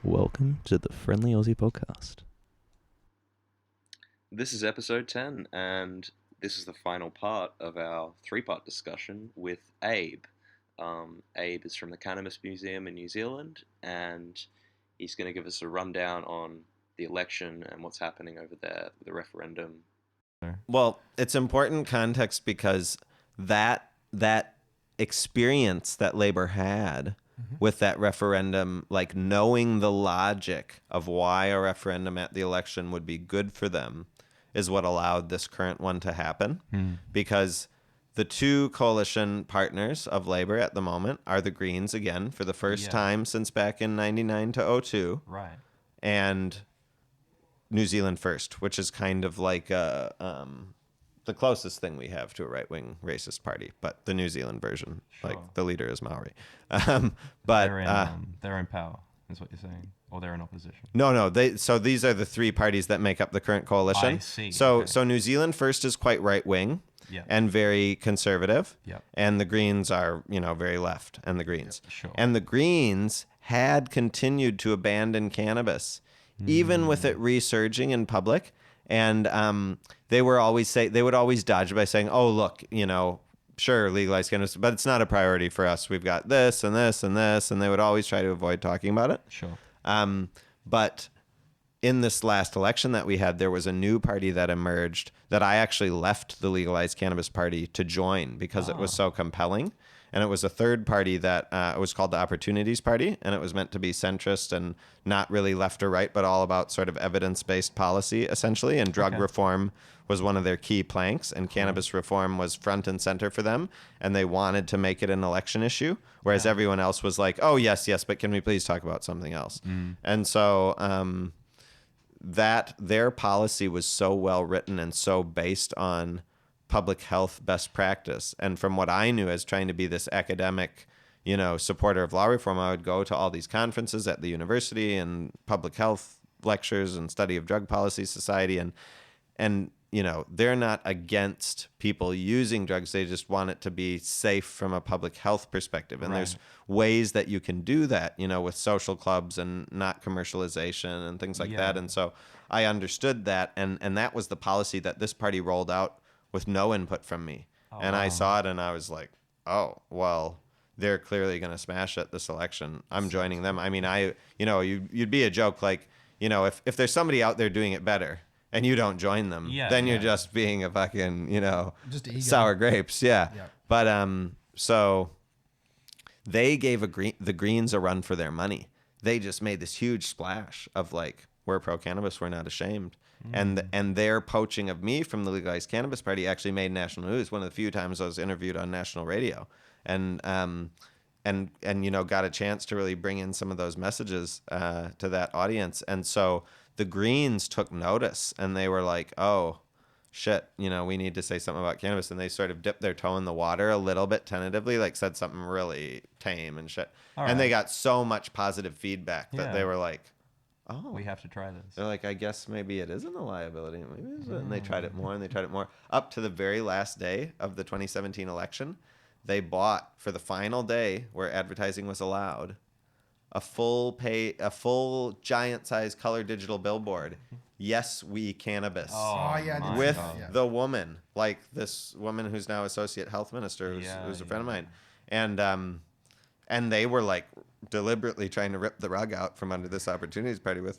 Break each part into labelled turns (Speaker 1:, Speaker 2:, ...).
Speaker 1: Welcome to the Friendly Aussie Podcast.
Speaker 2: This is episode 10, and this is the final part of our three-part discussion with Abe. Abe is from the Cannabis Museum in New Zealand, and he's going to give us a rundown on the election and what's happening over there, the referendum.
Speaker 3: Well, it's important context because that experience that Labor had with that referendum, like knowing the logic of why a referendum at the election would be good for them, is what allowed this current one to happen. Because the two coalition partners of Labor at the moment are the Greens again for the first time since back in 99 to 02.
Speaker 4: Right.
Speaker 3: And New Zealand First, which is kind of like the closest thing we have to a right-wing racist party, but the New Zealand version.
Speaker 4: Sure.
Speaker 3: Like the leader is Maori.
Speaker 4: They're in power, is what you're saying, or they're in opposition.
Speaker 3: No. So these are the three parties that make up the current coalition.
Speaker 4: I see.
Speaker 3: So
Speaker 4: Okay.
Speaker 3: so New Zealand First is quite right-wing.
Speaker 4: Yep.
Speaker 3: And very conservative.
Speaker 4: Yep.
Speaker 3: And the Greens are, very left, and the Greens.
Speaker 4: Yep, sure.
Speaker 3: And the Greens had continued to abandon cannabis, even with it resurging in public. And they would always dodge it by saying, oh, look, sure, legalize cannabis, but it's not a priority for us. We've got this and this and this. And they would always try to avoid talking about it.
Speaker 4: Sure.
Speaker 3: But in this last election that we had, there was a new party that emerged that I actually left the Legalized Cannabis Party to join because it was so compelling. And it was a third party that it was called the Opportunities Party, and it was meant to be centrist and not really left or right, but all about sort of evidence-based policy, essentially. And drug reform was one of their key planks, and cannabis reform was front and center for them. And they wanted to make it an election issue, whereas everyone else was like, oh, yes, but can we please talk about something else? And so that their policy was so well written and so based on public health best practice. And from what I knew as trying to be this academic, supporter of law reform, I would go to all these conferences at the university and public health lectures and study of drug policy society. And they're not against people using drugs. They just want it to be safe from a public health perspective. And there's ways that you can do that, with social clubs and not commercialization and things like that. And so I understood that. And that was the policy that this party rolled out with no input from me. And I saw it and I was like, oh, well, they're clearly going to smash it this election. I'm joining them. I mean, you'd be a joke like, if there's somebody out there doing it better and you don't join them, then you're just being a fucking,
Speaker 5: just
Speaker 3: sour grapes. Yeah. But so they gave the Greens a run for their money. They just made this huge splash of like, we're pro-cannabis, we're not ashamed. And their poaching of me from the Legalized Cannabis Party actually made national news. One of the few times I was interviewed on national radio, and got a chance to really bring in some of those messages to that audience. And so the Greens took notice, and they were like, "Oh, shit, we need to say something about cannabis." And they sort of dipped their toe in the water a little bit tentatively, like said something really tame and shit. And they got so much positive feedback that they were like, oh,
Speaker 4: we have to try this.
Speaker 3: They're like, I guess maybe it isn't a liability. Maybe it isn't. And they tried it more and they tried it more. Up to the very last day of the 2017 election, they bought, for the final day where advertising was allowed, a full giant-sized color digital billboard. Yes, we cannabis. With the woman, like this woman who's now associate health minister, who's a friend of mine. And they were like deliberately trying to rip the rug out from under this Opportunities Party, which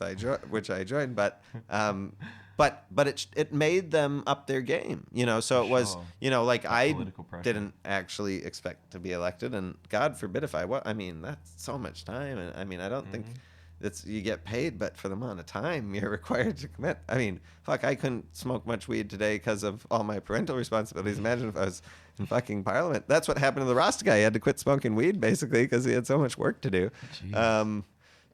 Speaker 3: I joined, but it made them up their game, So it was, like I didn't actually expect to be elected, and God forbid if I was. I mean, that's so much time, and I mean, I don't think you get paid, but for the amount of time you're required to commit. I mean, fuck, I couldn't smoke much weed today because of all my parental responsibilities. Imagine if I was in fucking Parliament. That's what happened to the Rasta guy. He had to quit smoking weed basically because he had so much work to do.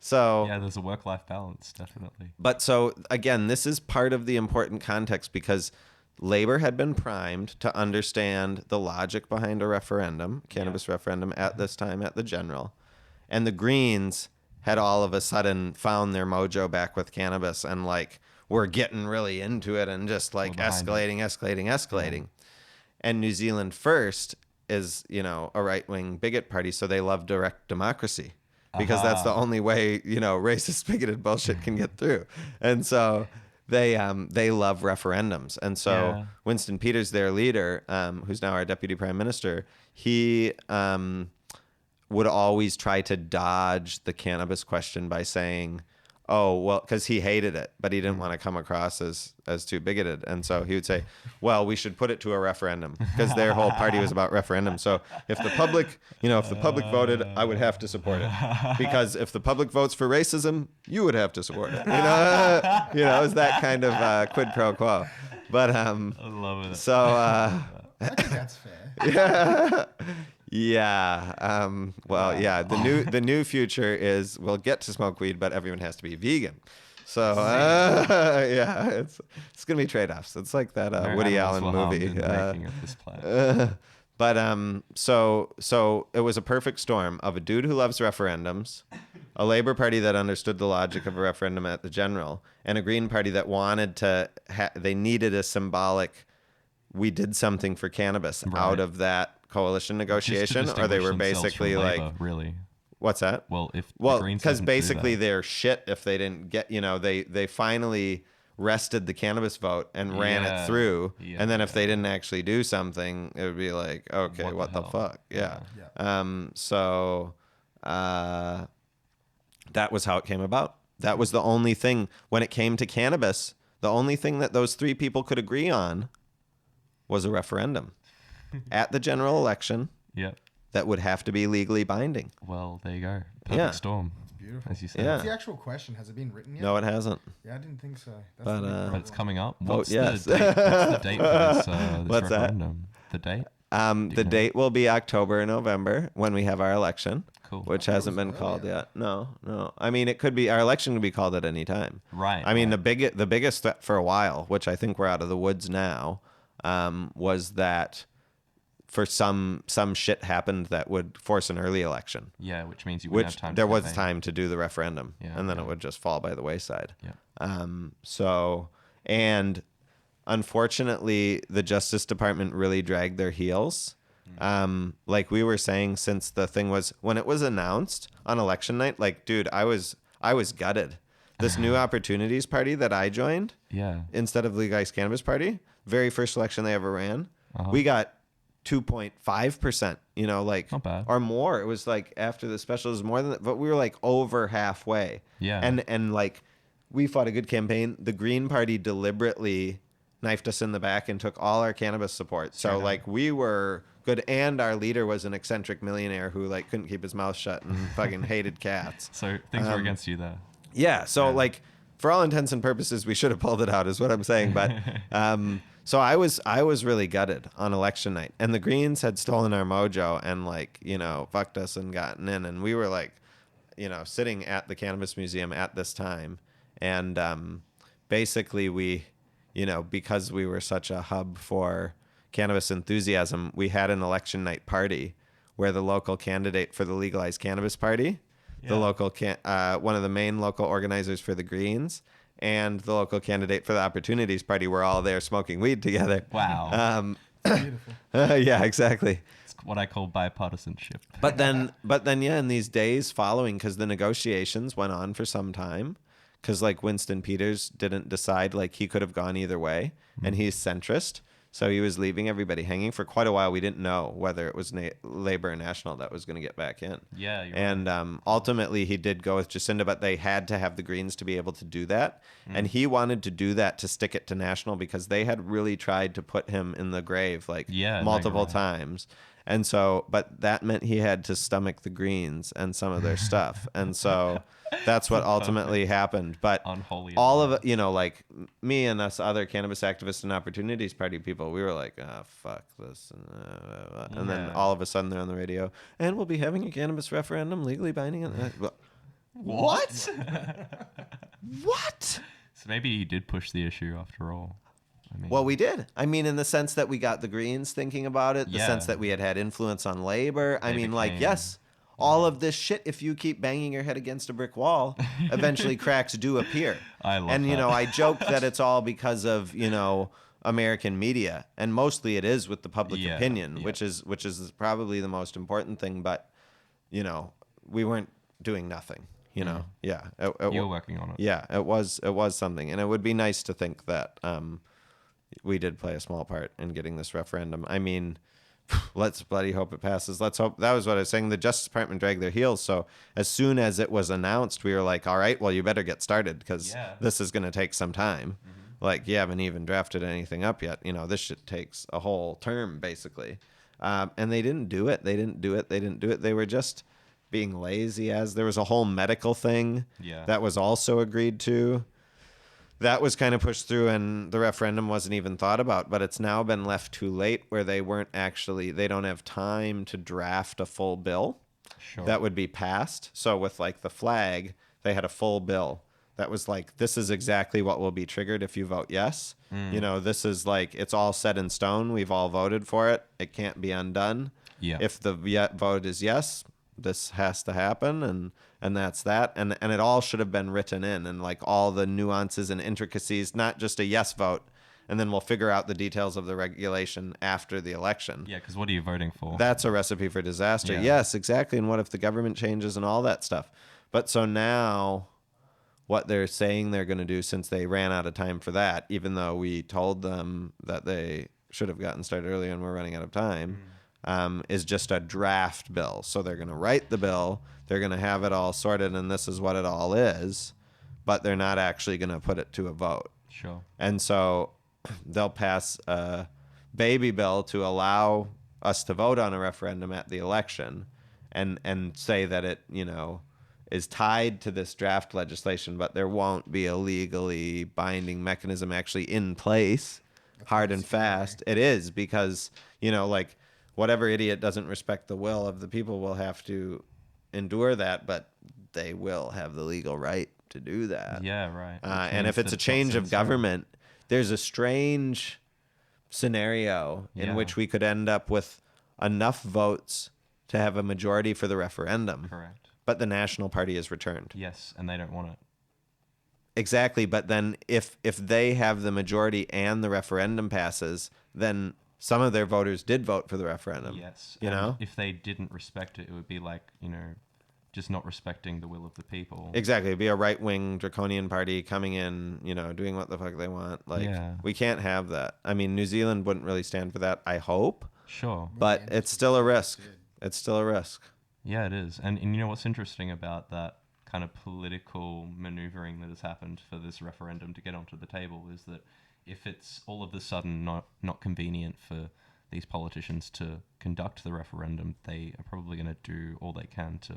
Speaker 3: So
Speaker 4: there's a work-life balance, definitely.
Speaker 3: But so again, this is part of the important context because Labor had been primed to understand the logic behind a referendum, cannabis referendum at this time at the general, and the Greens had all of a sudden found their mojo back with cannabis and like were getting really into it and just like escalating. And New Zealand First is, a right-wing bigot party, so they love direct democracy. because that's the only way, racist, bigoted bullshit can get through. And so they love referendums. And so Winston Peters, their leader, who's now our deputy prime minister, he would always try to dodge the cannabis question by saying, oh, well, because he hated it, but he didn't want to come across as too bigoted. And so he would say, well, we should put it to a referendum, because their whole party was about referendum. So if the public, voted, I would have to support it, because if the public votes for racism, you would have to support it. It was that kind of quid pro quo. But
Speaker 4: I love it.
Speaker 3: So
Speaker 5: I think that's fair.
Speaker 3: yeah. Yeah. The new future is we'll get to smoke weed, but everyone has to be vegan. So it's gonna be trade-offs. It's like that Woody Allen movie. So it was a perfect storm of a dude who loves referendums, a Labour Party that understood the logic of a referendum at the general, and a Green Party that wanted to. They needed a symbolic. We did something for cannabis out of that coalition negotiation, or they were basically like,
Speaker 4: Labour, really.
Speaker 3: What's that?
Speaker 4: Well,
Speaker 3: because basically they're shit if they didn't get, they finally wrested the cannabis vote and ran it through, and then if they didn't actually do something, it would be like, okay, what the fuck? Yeah. So that was how it came about. That was the only thing when it came to cannabis. The only thing that those three people could agree on was a referendum at the general election.
Speaker 4: Yep.
Speaker 3: That would have to be legally binding.
Speaker 4: Well, there you go. Perfect storm.
Speaker 5: It's beautiful.
Speaker 4: As you said.
Speaker 3: Yeah.
Speaker 5: What's the actual question? Has it been written yet?
Speaker 3: No, it hasn't.
Speaker 5: Yeah, I didn't think so. That's
Speaker 3: But
Speaker 4: But it's coming up.
Speaker 3: Vote
Speaker 4: What's
Speaker 3: yes.
Speaker 4: the date? What's the date for this
Speaker 3: What's that?
Speaker 4: referendum? The date?
Speaker 3: The date will be October and November when we have our election.
Speaker 4: Cool.
Speaker 3: Which hasn't been called yet. No. I mean, it could be, our election could be called at any time.
Speaker 4: Right.
Speaker 3: I mean, the biggest threat for a while, which I think we're out of the woods now, was that for some shit happened that would force an early election.
Speaker 4: Yeah, which means you wouldn't have time.
Speaker 3: There
Speaker 4: to
Speaker 3: was
Speaker 4: campaign.
Speaker 3: time to do the referendum, and then it would just fall by the wayside.
Speaker 4: Yeah.
Speaker 3: And unfortunately, the Justice Department really dragged their heels. Like we were saying, since the thing was, when it was announced on election night, like, dude, I was gutted. This new Opportunities Party that I joined, instead of Legalized Cannabis Party, very first election they ever ran, we got 2.5%,
Speaker 4: not bad.
Speaker 3: or more. It was like after the special was more than that, but we were like over halfway.
Speaker 4: Yeah.
Speaker 3: And like we fought a good campaign. The Green Party deliberately knifed us in the back and took all our cannabis support. So like we were good, and our leader was an eccentric millionaire who like couldn't keep his mouth shut and fucking hated cats.
Speaker 4: So things were against you there.
Speaker 3: Yeah. So like for all intents and purposes, we should have pulled it out, is what I'm saying. But so I was really gutted on election night, and the Greens had stolen our mojo and like, fucked us and gotten in, and we were like, sitting at the Cannabis Museum at this time, and basically we, because we were such a hub for cannabis enthusiasm, we had an election night party where the local candidate for the Legalized Cannabis Party, the local one of the main local organizers for the Greens, and the local candidate for the Opportunities Party were all there smoking weed together.
Speaker 4: Wow.
Speaker 5: beautiful.
Speaker 3: Yeah, exactly.
Speaker 4: It's what I call bipartisanship.
Speaker 3: But then, in these days following, because the negotiations went on for some time, because like Winston Peters didn't decide, like he could have gone either way, and he's centrist. So he was leaving everybody hanging for quite a while. We didn't know whether it was Labour or National that was going to get back in.
Speaker 4: Yeah, you're
Speaker 3: and ultimately he did go with Jacinda, but they had to have the Greens to be able to do that. And he wanted to do that to stick it to National, because they had really tried to put him in the grave multiple times. And so, but that meant he had to stomach the Greens and some of their stuff. And so that's what ultimately happened. But
Speaker 4: Unholy
Speaker 3: all of it, like me and us other cannabis activists and Opportunities Party people, we were like, oh, fuck this. And then all of a sudden they're on the radio, and we'll be having a cannabis referendum legally binding. What? What?
Speaker 4: So maybe he did push the issue after all.
Speaker 3: Well, we did. I mean, in the sense that we got the Greens thinking about it, the sense that we had influence on Labor. Yes, all of this shit, if you keep banging your head against a brick wall, eventually cracks do appear.
Speaker 4: I love that.
Speaker 3: I joke that it's all because of, American media, and mostly it is with the public opinion, which is probably the most important thing. But, we weren't doing nothing. You know, yeah.
Speaker 4: You're working on it.
Speaker 3: Yeah, it was something, and it would be nice to think that we did play a small part in getting this referendum. I mean, let's bloody hope it passes. Let's hope. That was what I was saying. The Justice Department dragged their heels. So as soon as it was announced, we were like, all right, well, you better get started because this is going to take some time. Like, you haven't even drafted anything up yet. You know, this shit takes a whole term, basically. And they didn't do it. They didn't do it. They were just being lazy. As there was a whole medical thing that was also agreed to. That was kind of pushed through, and the referendum wasn't even thought about, but it's now been left too late where they don't have time to draft a full bill that would be passed. So with like the flag, they had a full bill that was like, this is exactly what will be triggered if you vote yes. You know, this is like, it's all set in stone. We've all voted for it. It can't be undone.
Speaker 4: Yeah.
Speaker 3: If the vote is yes, this has to happen, and that's that. And it all should have been written in, and like all the nuances and intricacies, not just a yes vote, and then we'll figure out the details of the regulation after the election.
Speaker 4: Yeah, because what are you voting for?
Speaker 3: That's a recipe for disaster.
Speaker 4: Yeah.
Speaker 3: Yes, exactly. And what if the government changes and all that stuff? But so now what they're saying they're going to do, since they ran out of time for that, even though we told them that they should have gotten started earlier and we're running out of time, is just a draft bill. So they're going to write the bill, they're going to have it all sorted, and this is what it all is, but they're not actually going to put it to a vote.
Speaker 4: Sure.
Speaker 3: And so they'll pass a baby bill to allow us to vote on a referendum at the election, and say that it, you know, is tied to this draft legislation, but there won't be a legally binding mechanism actually in place, hard and fast. It is, because, you know, like, whatever idiot doesn't respect the will of the people will have to endure that, but they will have the legal right to do that.
Speaker 4: Yeah, right.
Speaker 3: And if it's a change of government, there's a strange scenario in which we could end up with enough votes to have a majority for the referendum.
Speaker 4: Correct.
Speaker 3: But the National Party is returned.
Speaker 4: Yes, and they don't want it.
Speaker 3: Exactly, but then if they have the majority and the referendum passes, then some of their voters did vote for the referendum.
Speaker 4: Yes.
Speaker 3: You know?
Speaker 4: If they didn't respect it, it would be like, you know, just not respecting the will of the people.
Speaker 3: Exactly. It'd be a right-wing draconian party coming in, you know, doing what the fuck they want. Like, we can't have that. I mean, New Zealand wouldn't really stand for that, I hope.
Speaker 4: Sure.
Speaker 3: But it's still a risk. It's still a risk.
Speaker 4: Yeah, it is. And you know what's interesting about that kind of political maneuvering that has happened for this referendum to get onto the table is that if it's all of a sudden not convenient for these politicians to conduct the referendum, they are probably going to do all they can to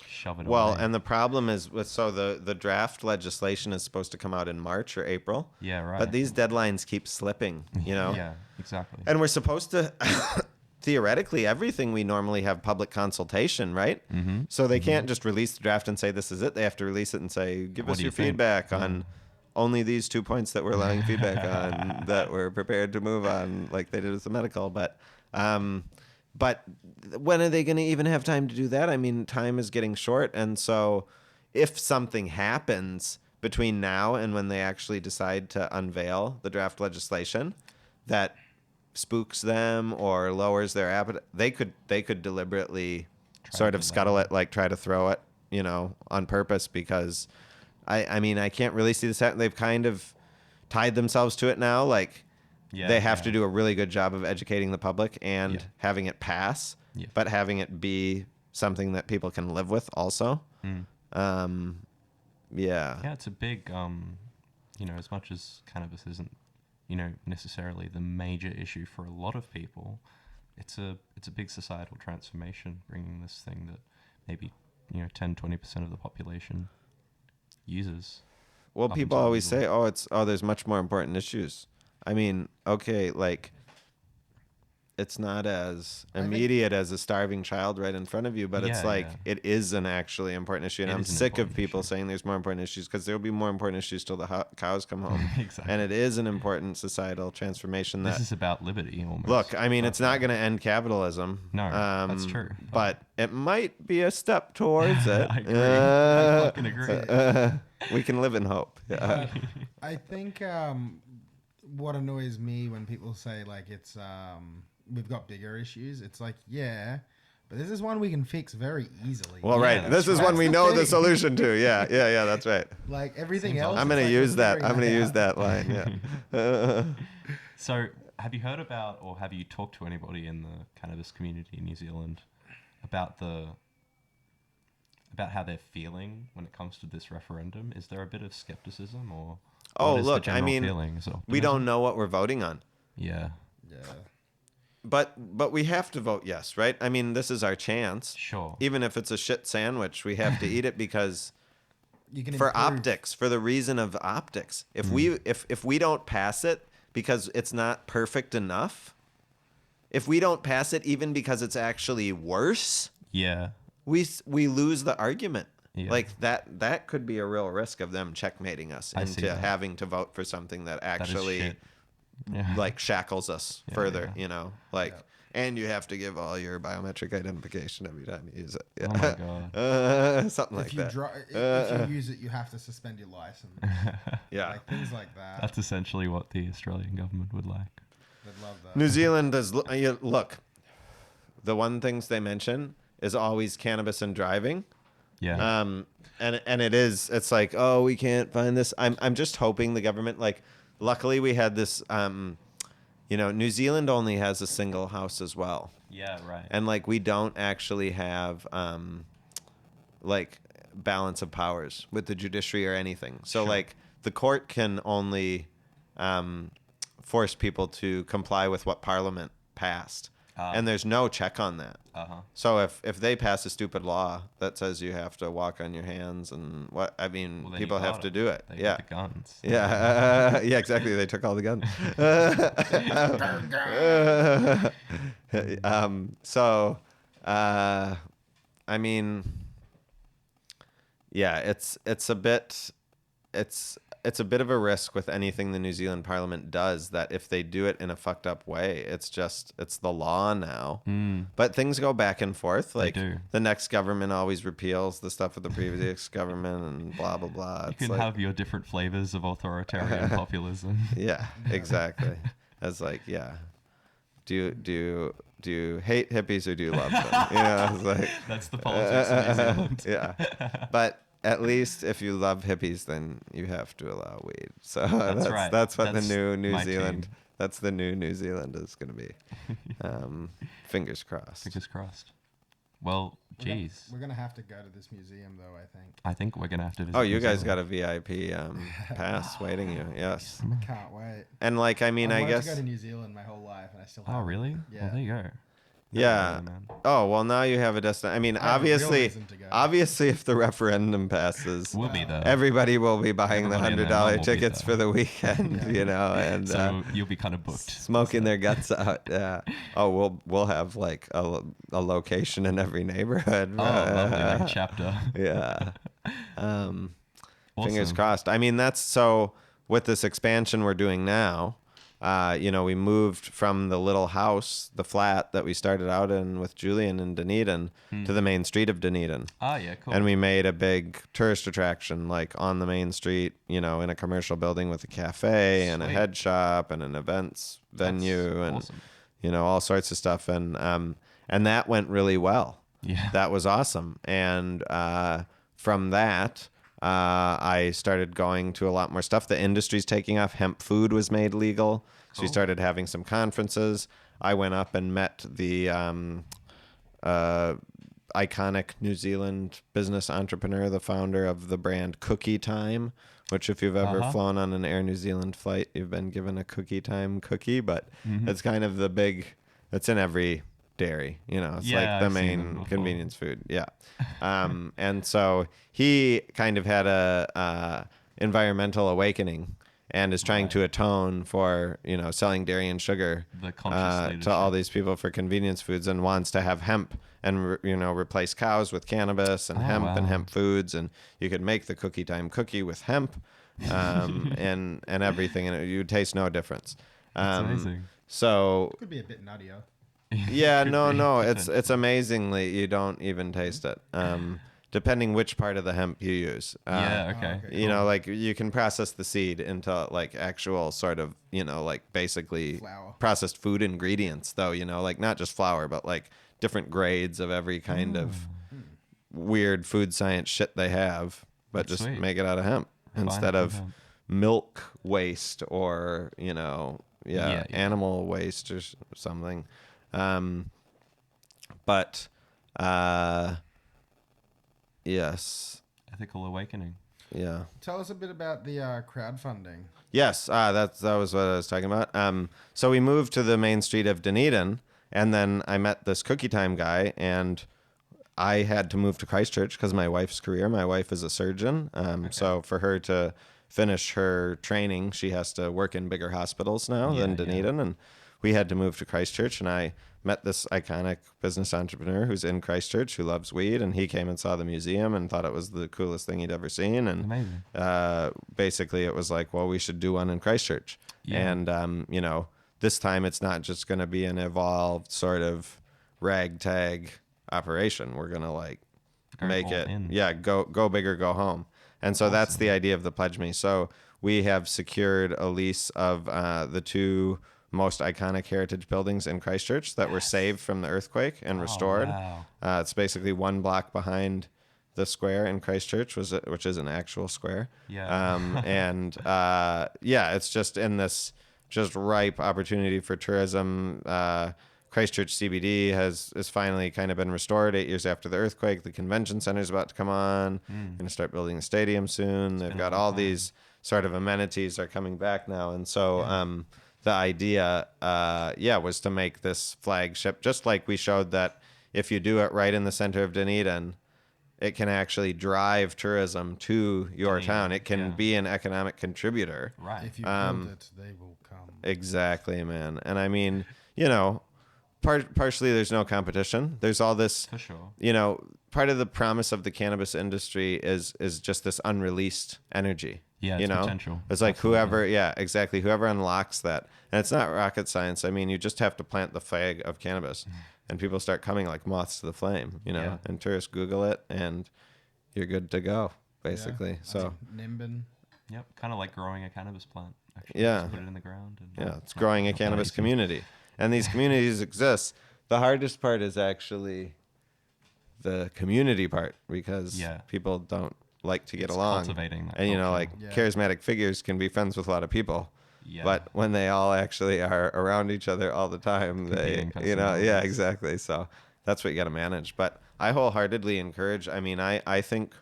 Speaker 4: shove it away.
Speaker 3: Well, and the problem is the draft legislation is supposed to come out in March or April.
Speaker 4: Yeah, right.
Speaker 3: But these deadlines keep slipping, you know?
Speaker 4: Yeah, exactly.
Speaker 3: And we're supposed to, theoretically, everything we normally have public consultation, right?
Speaker 4: Mm-hmm.
Speaker 3: So they can't just release the draft and say, this is it. They have to release it and say, give
Speaker 4: What
Speaker 3: us
Speaker 4: do you
Speaker 3: your
Speaker 4: think?
Speaker 3: feedback on only these 2 points that we're allowing feedback on that we're prepared to move on, like they did with the medical. But when are they going to even have time to do that? I mean, time is getting short. And so if something happens between now and when they actually decide to unveil the draft legislation that spooks them or lowers their appetite, they could deliberately sort of scuttle it, like try to throw it, you know, on purpose, because I mean, I can't really see this happen. They've kind of tied themselves to it now. Like, they have to do a really good job of educating the public and having it pass, but having it be something that people can live with also. Yeah,
Speaker 4: it's a big, you know, as much as cannabis isn't, you know, necessarily the major issue for a lot of people, it's a big societal transformation, bringing this thing that maybe, you know, 10-20% of the population uses.
Speaker 3: Well, people always say, there's much more important issues. I mean, okay, like, it's not as immediate as a starving child right in front of you, but it's like, it is an actually important issue. And I'm sick of people saying there's more important issues, because there will be more important issues till the cows come home.
Speaker 4: Exactly.
Speaker 3: And it is an important societal transformation.
Speaker 4: This is about liberty almost.
Speaker 3: Look, I mean, it's not going to end capitalism.
Speaker 4: No, that's true.
Speaker 3: But it might be a step towards it.
Speaker 4: I agree. I fucking agree.
Speaker 3: We can live in hope.
Speaker 5: I think what annoys me when people say, like, it's we've got bigger issues, it's like, yeah, But this is one we can fix very easily.
Speaker 3: Well,
Speaker 4: Yeah,
Speaker 3: right. This is
Speaker 5: that's
Speaker 3: one we
Speaker 5: the
Speaker 3: know the
Speaker 5: thing.
Speaker 3: solution to. Yeah, that's right.
Speaker 5: Like everything
Speaker 4: Seems
Speaker 5: else.
Speaker 3: I'm
Speaker 5: it's
Speaker 3: gonna
Speaker 5: like
Speaker 3: use
Speaker 5: we're
Speaker 3: that.
Speaker 5: figuring
Speaker 3: I'm gonna use
Speaker 5: out.
Speaker 3: that line. Yeah.
Speaker 4: So, have you heard about, or have you talked to anybody in the cannabis community in New Zealand about how they're feeling when it comes to this referendum? Is there a bit of skepticism, or
Speaker 3: Oh,
Speaker 4: what is the
Speaker 3: look, I
Speaker 4: general
Speaker 3: mean,
Speaker 4: feeling? Is it
Speaker 3: we
Speaker 4: optimism?
Speaker 3: don't know what we're voting on.
Speaker 4: Yeah,
Speaker 5: Yeah.
Speaker 3: But we have to vote yes, right? I mean, this is our chance.
Speaker 4: sure.
Speaker 3: Even if it's a shit sandwich, we have to eat it because
Speaker 5: You can
Speaker 3: for
Speaker 5: improve.
Speaker 3: optics, for the reason of optics. If we don't pass it because it's not perfect enough, if we don't pass it even because it's actually worse,
Speaker 4: Yeah,
Speaker 3: we lose the argument.
Speaker 4: Yeah.
Speaker 3: Like that could be a real risk of them checkmating us
Speaker 4: I see
Speaker 3: into
Speaker 4: that.
Speaker 3: having to vote for something that
Speaker 4: that is
Speaker 3: actually
Speaker 4: shit. Yeah.
Speaker 3: like shackles us
Speaker 4: Yeah,
Speaker 3: further,
Speaker 4: yeah.
Speaker 3: you know, like,
Speaker 5: Yep.
Speaker 3: and you have to give all your biometric identification every time you use it. Yeah.
Speaker 4: Oh my god.
Speaker 3: Something like
Speaker 5: If you
Speaker 3: that.
Speaker 5: if you use it, you have to suspend your license.
Speaker 3: Yeah.
Speaker 5: Like things like that.
Speaker 4: That's essentially what the Australian government would like.
Speaker 5: I'd love that.
Speaker 3: New Zealand does look. The one things they mention is always cannabis and driving.
Speaker 4: Yeah.
Speaker 3: And it's like, oh, we can't find this. I'm just hoping the government, like, luckily we had this, New Zealand only has a single house as well.
Speaker 4: Yeah, right.
Speaker 3: And like, we don't actually have, like, balance of powers with the judiciary or anything. So
Speaker 4: Sure.
Speaker 3: like the court can only, force people to comply with what Parliament passed. And there's no check on that.
Speaker 4: Uh-huh.
Speaker 3: So if they pass a stupid law that says you have to walk on your hands and
Speaker 4: Well, then
Speaker 3: people
Speaker 4: you
Speaker 3: have
Speaker 4: got
Speaker 3: to
Speaker 4: it.
Speaker 3: do it.
Speaker 4: They
Speaker 3: Yeah.
Speaker 4: got the guns.
Speaker 3: Yeah. Yeah, exactly. They took all the guns. I mean, yeah, it's a bit of a risk with anything the New Zealand Parliament does, that if they do it in a fucked up way, it's the law now. But things go back and forth. Like
Speaker 4: do.
Speaker 3: the next government always repeals the stuff of the previous government and blah blah blah.
Speaker 4: You
Speaker 3: It's
Speaker 4: can
Speaker 3: like,
Speaker 4: have your different flavors of authoritarian populism.
Speaker 3: yeah, exactly. It's like, yeah. Do you hate hippies or do you love them? It's like,
Speaker 4: That's the politics of New Zealand.
Speaker 3: yeah. But at least if you love hippies, then you have to allow weed. So
Speaker 4: That's right.
Speaker 3: That's what
Speaker 4: That's
Speaker 3: the new
Speaker 4: my
Speaker 3: Zealand.
Speaker 4: team.
Speaker 3: That's the new New Zealand is going to be. Fingers crossed.
Speaker 4: Fingers crossed. Well, geez.
Speaker 5: We're gonna have to go to this museum, though. I think.
Speaker 4: I think we're going to have to visit.
Speaker 3: Oh, you
Speaker 4: New
Speaker 3: guys
Speaker 4: Zealand.
Speaker 3: got a VIP pass waiting you. Yes.
Speaker 5: I can't wait.
Speaker 3: And like, I mean,
Speaker 5: I
Speaker 3: I
Speaker 5: wanted
Speaker 3: guess.
Speaker 5: to go to New Zealand my whole life, and I still.
Speaker 4: Oh,
Speaker 5: haven't.
Speaker 4: really?
Speaker 5: Yeah.
Speaker 4: Well, there you go.
Speaker 3: Yeah.
Speaker 4: No, man.
Speaker 3: Oh, well, now you have a destination. I mean,
Speaker 5: I have a real
Speaker 3: obviously,
Speaker 5: reason to go.
Speaker 3: if the referendum passes,
Speaker 4: We'll be there.
Speaker 3: everybody will be buying the
Speaker 4: Everybody and their mum
Speaker 3: $100
Speaker 4: will be
Speaker 3: tickets
Speaker 4: there.
Speaker 3: for the weekend, and
Speaker 4: So you'll be kind of booked.
Speaker 3: smoking their guts out. Yeah. Oh, we'll have like a location in every neighborhood.
Speaker 4: Oh, lovely. Like chapter.
Speaker 3: Yeah. Fingers
Speaker 4: Awesome.
Speaker 3: crossed. I mean, that's so with this expansion we're doing now. We moved from the little house, the flat that we started out in with Julian in Dunedin to the main street of Dunedin.
Speaker 4: Ah, yeah, cool.
Speaker 3: And we made a big tourist attraction, like on the main street, in a commercial building with a cafe and a
Speaker 4: Sweet.
Speaker 3: head shop and an events venue
Speaker 4: That's
Speaker 3: and,
Speaker 4: awesome.
Speaker 3: all sorts of stuff. And that went really well.
Speaker 4: Yeah.
Speaker 3: That was awesome. And from that, I started going to a lot more stuff. The industry's taking off. Hemp food was made legal. So we
Speaker 4: Cool.
Speaker 3: started having some conferences. I went up and met the iconic New Zealand business entrepreneur, the founder of the brand Cookie Time, which if you've ever flown on an Air New Zealand flight, you've been given a Cookie Time cookie, but it's kind of it's in every dairy, it's
Speaker 4: Yeah,
Speaker 3: like the
Speaker 4: I've seen them
Speaker 3: main
Speaker 4: before.
Speaker 3: convenience food. Yeah. And so he kind of had a environmental awakening and is trying to atone for, selling dairy and sugar
Speaker 4: The conscious
Speaker 3: to all
Speaker 4: leadership.
Speaker 3: these people for convenience foods, and wants to have hemp and, replace cows with cannabis and hemp and
Speaker 4: wow.
Speaker 3: hemp foods. And you could make the Cookie Time cookie with hemp and everything, and you would taste no difference.
Speaker 4: That's amazing.
Speaker 3: So
Speaker 5: Could be a bit nuttier.
Speaker 3: yeah,
Speaker 4: Could
Speaker 3: no,
Speaker 4: be.
Speaker 3: no. It's amazingly, you don't even taste it. depending which part of the hemp you use.
Speaker 4: Yeah. Okay.
Speaker 5: okay.
Speaker 3: You know, like you can process the seed into like actual sort of, you know, like basically
Speaker 5: Flour.
Speaker 3: processed food ingredients, though, you know, like not just flour, but like different grades of every kind of weird food science shit they have, but
Speaker 4: That's
Speaker 3: just
Speaker 4: sweet.
Speaker 3: make it out of hemp instead
Speaker 4: from
Speaker 3: of
Speaker 4: hemp.
Speaker 3: milk waste or, you know,
Speaker 4: Yeah.
Speaker 3: animal waste or something. But yes.
Speaker 4: Ethical awakening.
Speaker 3: Yeah.
Speaker 5: Tell us a bit about the crowdfunding.
Speaker 3: Yes, that was what I was talking about. So we moved to the main street of Dunedin, and then I met this Cookie Time guy, and I had to move to Christchurch because my wife's career. My wife is a surgeon, so for her to finish her training, she has to work in bigger hospitals now than Dunedin, and we had to move to Christchurch, and I met this iconic business entrepreneur who's in Christchurch who loves weed, and he came and saw the museum and thought it was the coolest thing he'd ever seen. And
Speaker 4: Amazing.
Speaker 3: basically it was like, well, we should do one in Christchurch.
Speaker 4: Yeah.
Speaker 3: And, you know, this time it's not just going to be an evolved sort of ragtag operation. We're going to like
Speaker 4: Go
Speaker 3: make
Speaker 4: all
Speaker 3: it,
Speaker 4: in.
Speaker 3: go big or go home. And so that's the idea of the Pledge Me. So we have secured a lease of the two most iconic heritage buildings in Christchurch that were saved from the earthquake and restored.
Speaker 4: Wow.
Speaker 3: It's basically one block behind the square in Christchurch, which is an actual square.
Speaker 4: Yeah.
Speaker 3: It's just in this just ripe opportunity for tourism. Christchurch CBD has finally kind of been restored 8 years after the earthquake. The convention center is about to come on. Going to start building a stadium soon. They've got all these sort of amenities are coming back now, and so the idea, was to make this flagship, just like we showed that if you do it right in the center of Dunedin, it can actually drive tourism to your town. It can be an economic contributor.
Speaker 4: Right.
Speaker 5: If you build it, they will come.
Speaker 3: Exactly, man. And I mean, you know, partially there's no competition. There's all this,
Speaker 4: For sure.
Speaker 3: you know, part of the promise of the cannabis industry is just this unreleased energy.
Speaker 4: Yeah,
Speaker 3: you
Speaker 4: it's
Speaker 3: know,
Speaker 4: potential.
Speaker 3: it's like
Speaker 4: Absolutely.
Speaker 3: whoever unlocks that, and it's not rocket science. I mean, you just have to plant the flag of cannabis, and people start coming like moths to the flame. You know,
Speaker 4: Yeah.
Speaker 3: and tourists Google it, and you're good to go, basically.
Speaker 5: Yeah.
Speaker 3: So
Speaker 5: Nimbin.
Speaker 4: Yep. Kind of like growing a cannabis plant. Actually.
Speaker 3: Yeah.
Speaker 4: Just put it in the ground. And
Speaker 3: yeah, it's growing a
Speaker 4: not
Speaker 3: cannabis
Speaker 4: easy.
Speaker 3: community, and these communities exist. The hardest part is actually the community part because people don't like to get
Speaker 4: It's
Speaker 3: along.
Speaker 4: cultivating that
Speaker 3: And you know,
Speaker 4: culture.
Speaker 3: like charismatic figures can be friends with a lot of people.
Speaker 4: Yeah.
Speaker 3: But when they all actually are around each other all the time, they,
Speaker 4: Competing
Speaker 3: you know,
Speaker 4: personalities.
Speaker 3: exactly. So that's what you got to manage. But I wholeheartedly encourage, I mean, I think,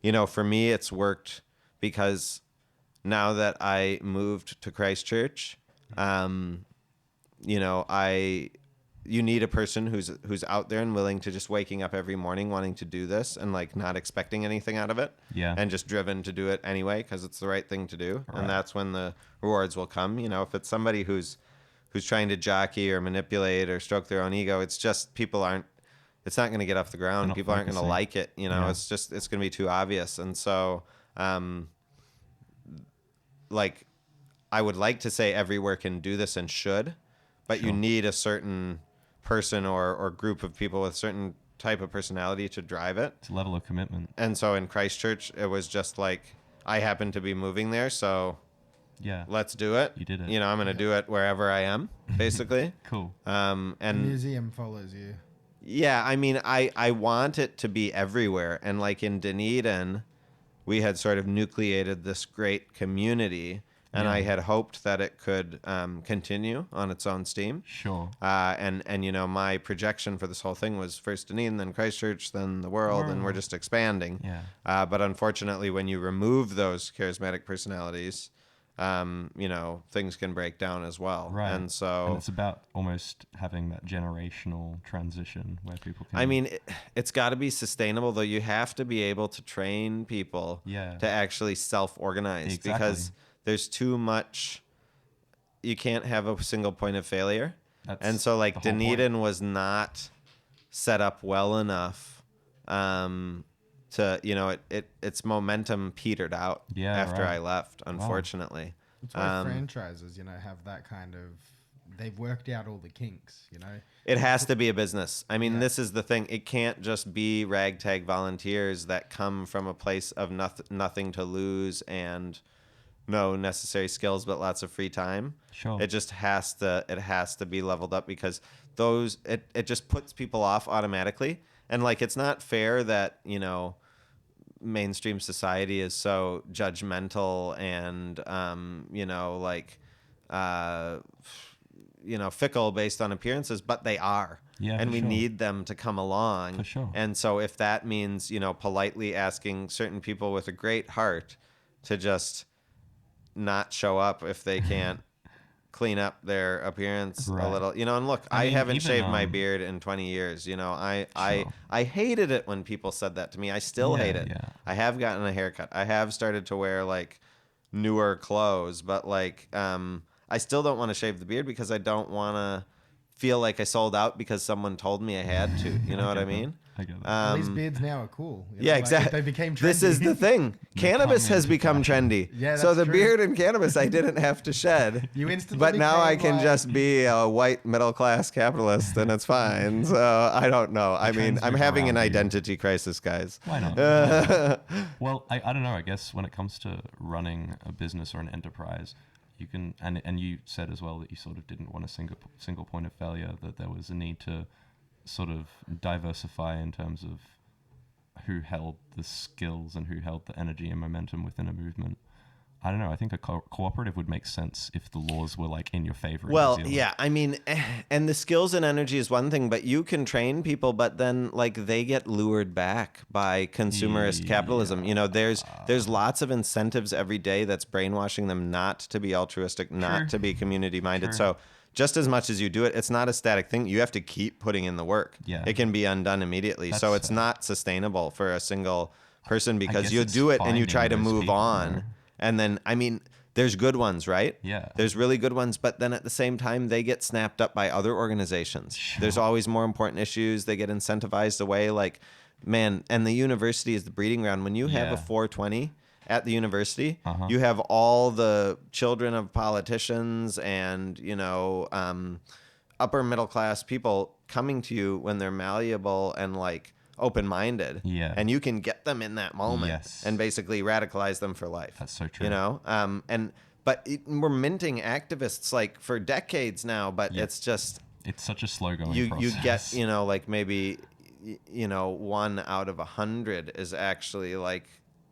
Speaker 3: you know, for me, it's worked because now that I moved to Christchurch, you know, you need a person who's out there and willing to just waking up every morning wanting to do this and like not expecting anything out of it.
Speaker 4: Yeah.
Speaker 3: And just driven to do it anyway because it's the right thing to do.
Speaker 4: Right.
Speaker 3: And that's when the rewards will come. You know, if it's somebody who's trying to jockey or manipulate or stroke their own ego, it's just it's not going to get off the ground.
Speaker 4: They're not
Speaker 3: People aren't going to
Speaker 4: focusing.
Speaker 3: like it. You know,
Speaker 4: Yeah.
Speaker 3: it's going to be too obvious. And so, like, I would like to say everywhere can do this and should, but you need a certain person or group of people with certain type of personality to drive it.
Speaker 4: It's a level of commitment.
Speaker 3: And so in Christchurch, it was just like, I happened to be moving there, so
Speaker 4: Yeah.
Speaker 3: let's do it.
Speaker 4: You did it.
Speaker 3: You know, I'm going to do it wherever I am, basically.
Speaker 4: Cool.
Speaker 5: The
Speaker 3: And
Speaker 5: museum follows you.
Speaker 3: yeah, I mean, I want it to be everywhere. And like in Dunedin, we had sort of nucleated this great community, and
Speaker 4: Yeah.
Speaker 3: I had hoped that it could continue on its own steam.
Speaker 4: Sure.
Speaker 3: And you know, my projection for this whole thing was first Dunedin, then Christchurch, then the world, and we're just expanding.
Speaker 4: Yeah.
Speaker 3: But unfortunately, when you remove those charismatic personalities, you know, things can break down as well.
Speaker 4: Right.
Speaker 3: And so,
Speaker 4: And it's about almost having that generational transition where people can.
Speaker 3: I mean, it's got to be sustainable, though. You have to be able to train people
Speaker 4: Yeah.
Speaker 3: to actually self-organize
Speaker 4: Exactly.
Speaker 3: because there's too much. You can't have a single point of failure.
Speaker 4: That's
Speaker 3: And so, like,
Speaker 4: the whole point.
Speaker 3: Dunedin was not set up well enough to, you know, its momentum petered out
Speaker 4: Yeah,
Speaker 3: after
Speaker 4: right.
Speaker 3: I left, unfortunately.
Speaker 5: That's why franchises, you know, have that kind of they've worked out all the kinks, you know.
Speaker 3: It has to be a business. I mean,
Speaker 5: Yeah.
Speaker 3: this is the thing. It can't just be ragtag volunteers that come from a place of nothing to lose and no necessary skills, but lots of free time.
Speaker 4: Sure.
Speaker 3: It just has to be leveled up because it just puts people off automatically. And like, it's not fair that, you know, mainstream society is so judgmental and, fickle based on appearances, but they are.
Speaker 4: Yeah,
Speaker 3: and
Speaker 4: for
Speaker 3: we
Speaker 4: sure.
Speaker 3: need them to come along.
Speaker 4: For sure.
Speaker 3: And so if that means, you know, politely asking certain people with a great heart to just not show up if they can't clean up their appearance
Speaker 4: Right.
Speaker 3: a little, you know, and look,
Speaker 4: I
Speaker 3: I
Speaker 4: mean,
Speaker 3: haven't
Speaker 4: even,
Speaker 3: shaved my beard in 20 years. You know, I hated it when people said that to me. I still
Speaker 4: Yeah,
Speaker 3: hate it.
Speaker 4: yeah.
Speaker 3: I have gotten a haircut. I have started to wear like newer clothes, but like, I still don't want to shave the beard because I don't want to feel like I sold out because someone told me I had to. You know what I mean?
Speaker 4: I get that.
Speaker 5: At least beards now are cool. You know,
Speaker 3: Yeah,
Speaker 5: like,
Speaker 3: exactly.
Speaker 5: They became trendy.
Speaker 3: This is the thing. Cannabis
Speaker 4: come
Speaker 3: has
Speaker 4: into
Speaker 3: become
Speaker 4: fashion.
Speaker 3: trendy.
Speaker 5: Yeah,
Speaker 3: so
Speaker 5: that's
Speaker 3: the
Speaker 5: true.
Speaker 3: beard and cannabis I didn't have to shed.
Speaker 5: You instantly
Speaker 3: But now I
Speaker 5: became,
Speaker 3: can
Speaker 5: like-
Speaker 3: just be a white middle class capitalist and it's fine. So I don't know. I mean,
Speaker 4: trends
Speaker 3: I'm
Speaker 4: move
Speaker 3: having an
Speaker 4: around you.
Speaker 3: identity crisis, guys.
Speaker 4: Why not? Well, I don't know. I guess when it comes to running a business or an enterprise, you can, and you said as well that you sort of didn't want a single point of failure, that there was a need to sort of diversify in terms of who held the skills and who held the energy and momentum within a movement. I don't know. I think a cooperative would make sense if the laws were like in your favor. in New
Speaker 3: Well,
Speaker 4: Zealand.
Speaker 3: yeah, I mean, and the skills and energy is one thing, but you can train people, but then like they get lured back by consumerist capitalism. You know, there's lots of incentives every day that's brainwashing them not to be altruistic, not
Speaker 4: True.
Speaker 3: to be community minded.
Speaker 4: True.
Speaker 3: So just as much as you do it, it's not a static thing. You have to keep putting in the work.
Speaker 4: Yeah.
Speaker 3: It can be undone immediately. So
Speaker 4: That's
Speaker 3: it's
Speaker 4: fair.
Speaker 3: not sustainable for a single person because
Speaker 4: guess
Speaker 3: you
Speaker 4: it's
Speaker 3: do it and you
Speaker 4: finding
Speaker 3: try to
Speaker 4: those
Speaker 3: move
Speaker 4: people,
Speaker 3: on.
Speaker 4: though.
Speaker 3: And then, I mean, there's good ones, right?
Speaker 4: Yeah.
Speaker 3: There's really good ones, but then at the same time, they get snapped up by other organizations.
Speaker 4: Sure.
Speaker 3: There's always more important issues. They get incentivized away. Like, man, and the university is the breeding ground. When you have a
Speaker 4: Yeah.
Speaker 3: 420 at the university,
Speaker 4: Uh-huh.
Speaker 3: you have all the children of politicians and, upper middle class people coming to you when they're malleable and like open-minded.
Speaker 4: Yeah.
Speaker 3: And you can get them in that moment
Speaker 4: Yes.
Speaker 3: and basically radicalize them for life.
Speaker 4: That's so true.
Speaker 3: You know, but we're minting activists like for decades now, but
Speaker 4: Yeah.
Speaker 3: it's just
Speaker 4: It's such a slow going
Speaker 3: you
Speaker 4: process.
Speaker 3: get like maybe 1 out of 100 is actually like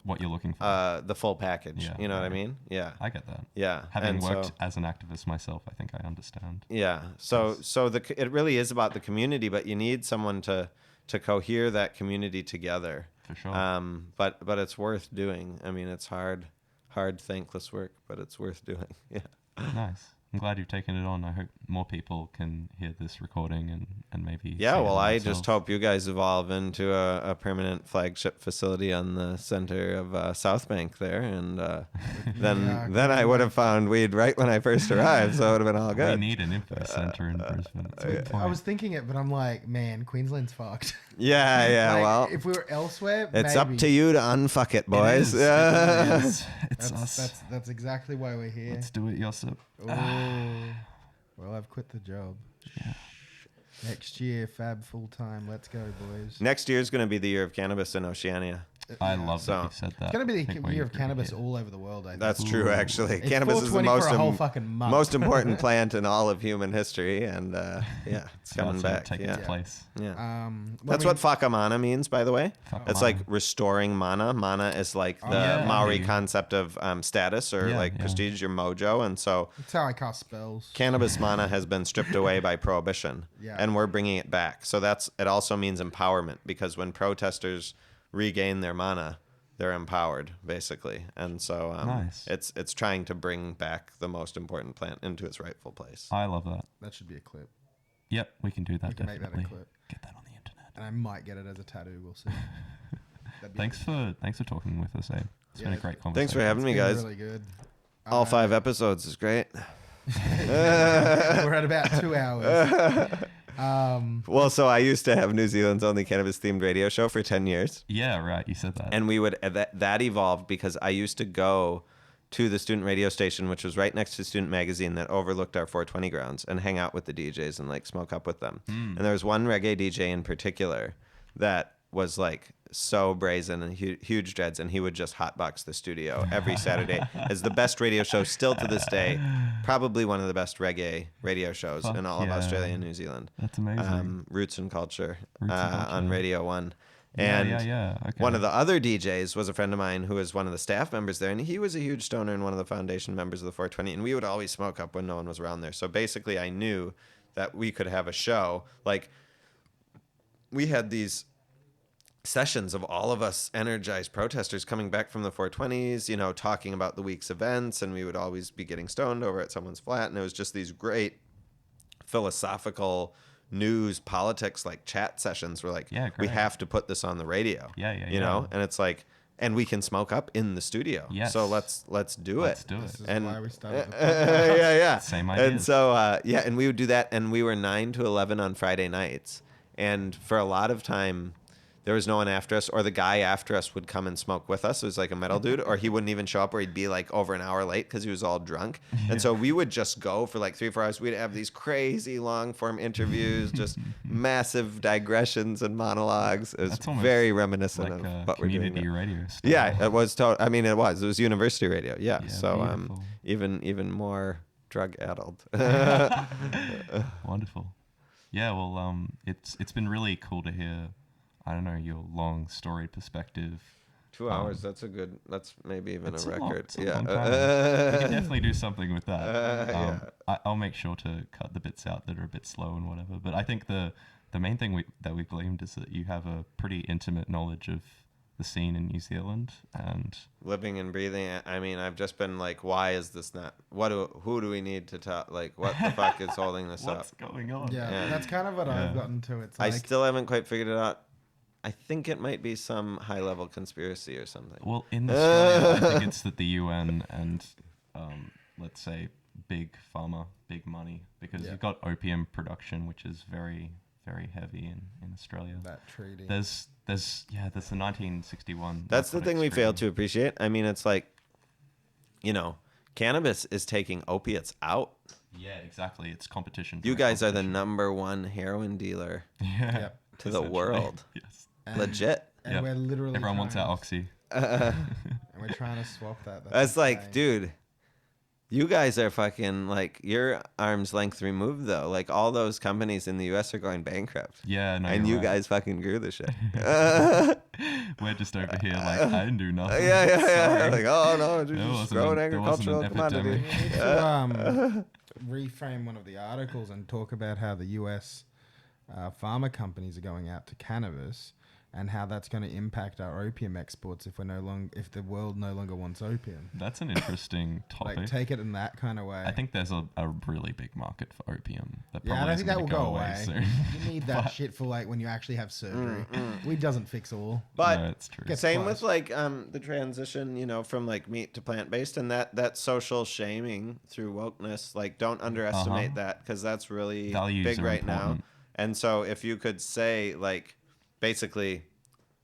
Speaker 4: what you're looking for.
Speaker 3: the full package.
Speaker 4: Yeah,
Speaker 3: You know what I
Speaker 4: right.
Speaker 3: mean? Yeah.
Speaker 4: I get that.
Speaker 3: Yeah.
Speaker 4: Having
Speaker 3: And
Speaker 4: worked
Speaker 3: so,
Speaker 4: as an activist myself, I think I understand.
Speaker 3: yeah. So it really is about the community, but you need someone to cohere that community together.
Speaker 4: For sure.
Speaker 3: But it's worth doing. I mean, it's hard, thankless work, but it's worth doing. Yeah.
Speaker 4: Nice. I'm glad you've taken it on. I hope more people can hear this recording and maybe.
Speaker 3: Yeah,
Speaker 4: see it
Speaker 3: well,
Speaker 4: in
Speaker 3: I
Speaker 4: themselves.
Speaker 3: just hope you guys evolve into a permanent flagship facility on the center of South Bank there, and then I would have found weed right when I first arrived, so it would have been all
Speaker 4: We
Speaker 3: good.
Speaker 4: need an info center in Brisbane. It's a good point.
Speaker 5: I was thinking it, but I'm like, man, Queensland's fucked.
Speaker 3: Yeah,
Speaker 5: Like,
Speaker 3: well,
Speaker 5: if we were elsewhere,
Speaker 3: it's
Speaker 5: maybe.
Speaker 3: up to you to unfuck it,
Speaker 4: It
Speaker 3: boys.
Speaker 4: is. It really is. It's
Speaker 5: That's,
Speaker 4: us.
Speaker 5: that's exactly why we're here.
Speaker 4: Let's do it, Yosip.
Speaker 5: Oh, well, I've quit the job.
Speaker 4: Yeah.
Speaker 5: Next year, fab full time. Let's go, boys.
Speaker 3: Next year is going to be the year of cannabis in Oceania.
Speaker 4: I love
Speaker 3: So-
Speaker 4: that you said that.
Speaker 5: It's going to be
Speaker 4: I think
Speaker 5: the
Speaker 4: we
Speaker 5: year of
Speaker 4: agree
Speaker 5: cannabis
Speaker 4: here.
Speaker 5: all over the world, I think.
Speaker 3: That's true,
Speaker 4: Ooh.
Speaker 3: actually.
Speaker 5: It's
Speaker 3: Cannabis is the
Speaker 5: 420
Speaker 3: most
Speaker 5: for a whole fucking month.
Speaker 3: most important plant in all of human history, and it's
Speaker 4: So
Speaker 3: coming
Speaker 4: it's
Speaker 3: back.
Speaker 4: taking
Speaker 3: Yeah.
Speaker 4: its place.
Speaker 3: Yeah.
Speaker 5: when
Speaker 3: That's
Speaker 5: we-
Speaker 3: what Whakamana means, by the way. It's like
Speaker 4: Whakamana.
Speaker 3: restoring mana. Mana is like the
Speaker 5: yeah.
Speaker 3: Maori
Speaker 4: Yeah.
Speaker 3: concept of status or
Speaker 4: Yeah,
Speaker 3: like
Speaker 4: yeah.
Speaker 3: prestige, your mojo. And so
Speaker 5: That's how I cast spells.
Speaker 3: cannabis mana has been stripped away by prohibition,
Speaker 5: Yeah.
Speaker 3: and we're bringing it back. So it also means empowerment, because when protesters regain their mana, they're empowered, basically. And so
Speaker 4: Nice.
Speaker 3: it's trying to bring back the most important plant into its rightful place.
Speaker 4: I love that.
Speaker 5: That should be a clip.
Speaker 4: Yep, we can do that.
Speaker 5: We can make that a
Speaker 4: definitely.
Speaker 5: clip.
Speaker 4: Get that on the internet.
Speaker 5: And I might get it as a tattoo. We'll see. That'd be
Speaker 4: Thanks for talking with us, Abe. It's been
Speaker 5: Yeah,
Speaker 4: a great conversation.
Speaker 3: Thanks for having me,
Speaker 5: been
Speaker 3: guys.
Speaker 5: really good.
Speaker 3: All 5 episodes is great.
Speaker 5: We're at about 2 hours.
Speaker 3: Well, so I used to have New Zealand's only cannabis-themed radio show for 10 years.
Speaker 4: Yeah, right. You said that.
Speaker 3: And we would that evolved because I used to go to the student radio station, which was right next to Student Magazine that overlooked our 420 grounds, and hang out with the DJs and like smoke up with them. And there was one reggae DJ in particular that was like so brazen and huge dreads, and he would just hotbox the studio every Saturday as the best radio show still to this day, probably one of the best reggae radio shows in all of Australia and New Zealand.
Speaker 4: That's amazing.
Speaker 3: Roots and Culture,
Speaker 4: Roots and Culture.
Speaker 3: on Radio 1.
Speaker 4: Yeah,
Speaker 3: And
Speaker 4: Okay.
Speaker 3: one of the other DJs was a friend of mine who was one of the staff members there, and he was a huge stoner and one of the foundation members of the 420, and we would always smoke up when no one was around there. So basically I knew that we could have a show. Like, we had these sessions of all of us energized protesters coming back from the 420s, you know, talking about the week's events, and we would always be getting stoned over at someone's flat, and it was just these great philosophical news politics like chat sessions where like we have to put this on the radio, you know, and it's like, and we can smoke up in the studio, so let's do it.
Speaker 5: This is
Speaker 3: and
Speaker 5: why we started the podcast.
Speaker 4: Same idea.
Speaker 3: And so and we would do that, and we were 9 to 11 on Friday nights, and for a lot of time there was no one after us, or the guy after us would come and smoke with us. It was like a metal dude, or he wouldn't even show up, or he'd be like over an hour late because he was all drunk. And so we would just go for like 3 or 4 hours. We'd have these crazy long form interviews, just massive digressions and monologues. It was very reminiscent
Speaker 4: like
Speaker 3: of what we're doing
Speaker 4: community
Speaker 3: now.
Speaker 4: radio stuff.
Speaker 3: Yeah, it was. I mean, it was university radio. Yeah. So
Speaker 4: beautiful.
Speaker 3: even more drug addled.
Speaker 4: Wonderful. Yeah. Well, it's been really cool to hear. I don't know, your long storied perspective.
Speaker 3: 2 hours. That's maybe even a record.
Speaker 4: We can definitely do something with that.
Speaker 3: Yeah.
Speaker 4: I'll make sure to cut the bits out that are a bit slow and whatever. But I think the main thing that we've gleaned is that you have a pretty intimate knowledge of the scene in New Zealand and
Speaker 3: living and breathing. I mean, I've just been like, why is this not? Who do we need to talk? Like, what the fuck is holding this up?
Speaker 4: What's going on?
Speaker 5: Yeah, that's kind of what I've gotten to. It's
Speaker 3: I
Speaker 5: like,
Speaker 3: still haven't quite figured it out. I think it might be some high-level conspiracy or something.
Speaker 4: Well, in Australia, I think it's that the UN and, let's say, big pharma, big money, because you've got opium production, which is very, very heavy in Australia.
Speaker 5: that treaty.
Speaker 4: There's the 1961.
Speaker 3: That's the thing we
Speaker 4: narcotics
Speaker 3: fail
Speaker 4: treaty.
Speaker 3: to appreciate. I mean, it's like, you know, cannabis is taking opiates out.
Speaker 4: Yeah, exactly. It's competition.
Speaker 3: You guys are the number one heroin dealer
Speaker 4: Yeah.
Speaker 5: Yep.
Speaker 3: to the world.
Speaker 4: Yes.
Speaker 3: Legit.
Speaker 5: And we're literally
Speaker 4: Everyone wants
Speaker 5: trying
Speaker 4: our
Speaker 5: to-
Speaker 4: Oxy.
Speaker 5: And we're trying to swap that.
Speaker 3: That's like,
Speaker 5: insane.
Speaker 3: dude, you guys are fucking like, you're arm's length removed though. Like all those companies in the US are going bankrupt.
Speaker 4: Yeah, no,
Speaker 3: And
Speaker 4: you're
Speaker 3: you
Speaker 4: right.
Speaker 3: guys fucking grew the shit.
Speaker 4: We're just over here like, I didn't do nothing.
Speaker 3: Yeah.
Speaker 4: Sorry.
Speaker 3: Like, oh no,
Speaker 4: There
Speaker 3: just
Speaker 4: wasn't
Speaker 3: grow an
Speaker 4: there wasn't an
Speaker 3: agricultural commodity.
Speaker 5: We need to reframe one of the articles and talk about how the US pharma companies are going out to cannabis and how that's going to impact our opium exports if the world no longer wants opium.
Speaker 4: That's an interesting topic.
Speaker 5: Like take it in that kind of way.
Speaker 4: I think there's a really big market for opium. That
Speaker 5: Yeah, I
Speaker 4: probably
Speaker 5: don't
Speaker 4: isn't
Speaker 5: think that will
Speaker 4: gonna
Speaker 5: go away.
Speaker 4: soon.
Speaker 5: You need that shit for like when you actually have surgery. Weed doesn't fix all.
Speaker 3: But
Speaker 4: No, it's true.
Speaker 5: Gets
Speaker 3: same
Speaker 5: close.
Speaker 3: with like the transition, you know, from like meat to plant based, and that social shaming through wokeness. Like, don't underestimate that, because that's really
Speaker 4: Values
Speaker 3: big
Speaker 4: are
Speaker 3: right now.
Speaker 4: important.
Speaker 3: And so if you could say like, basically,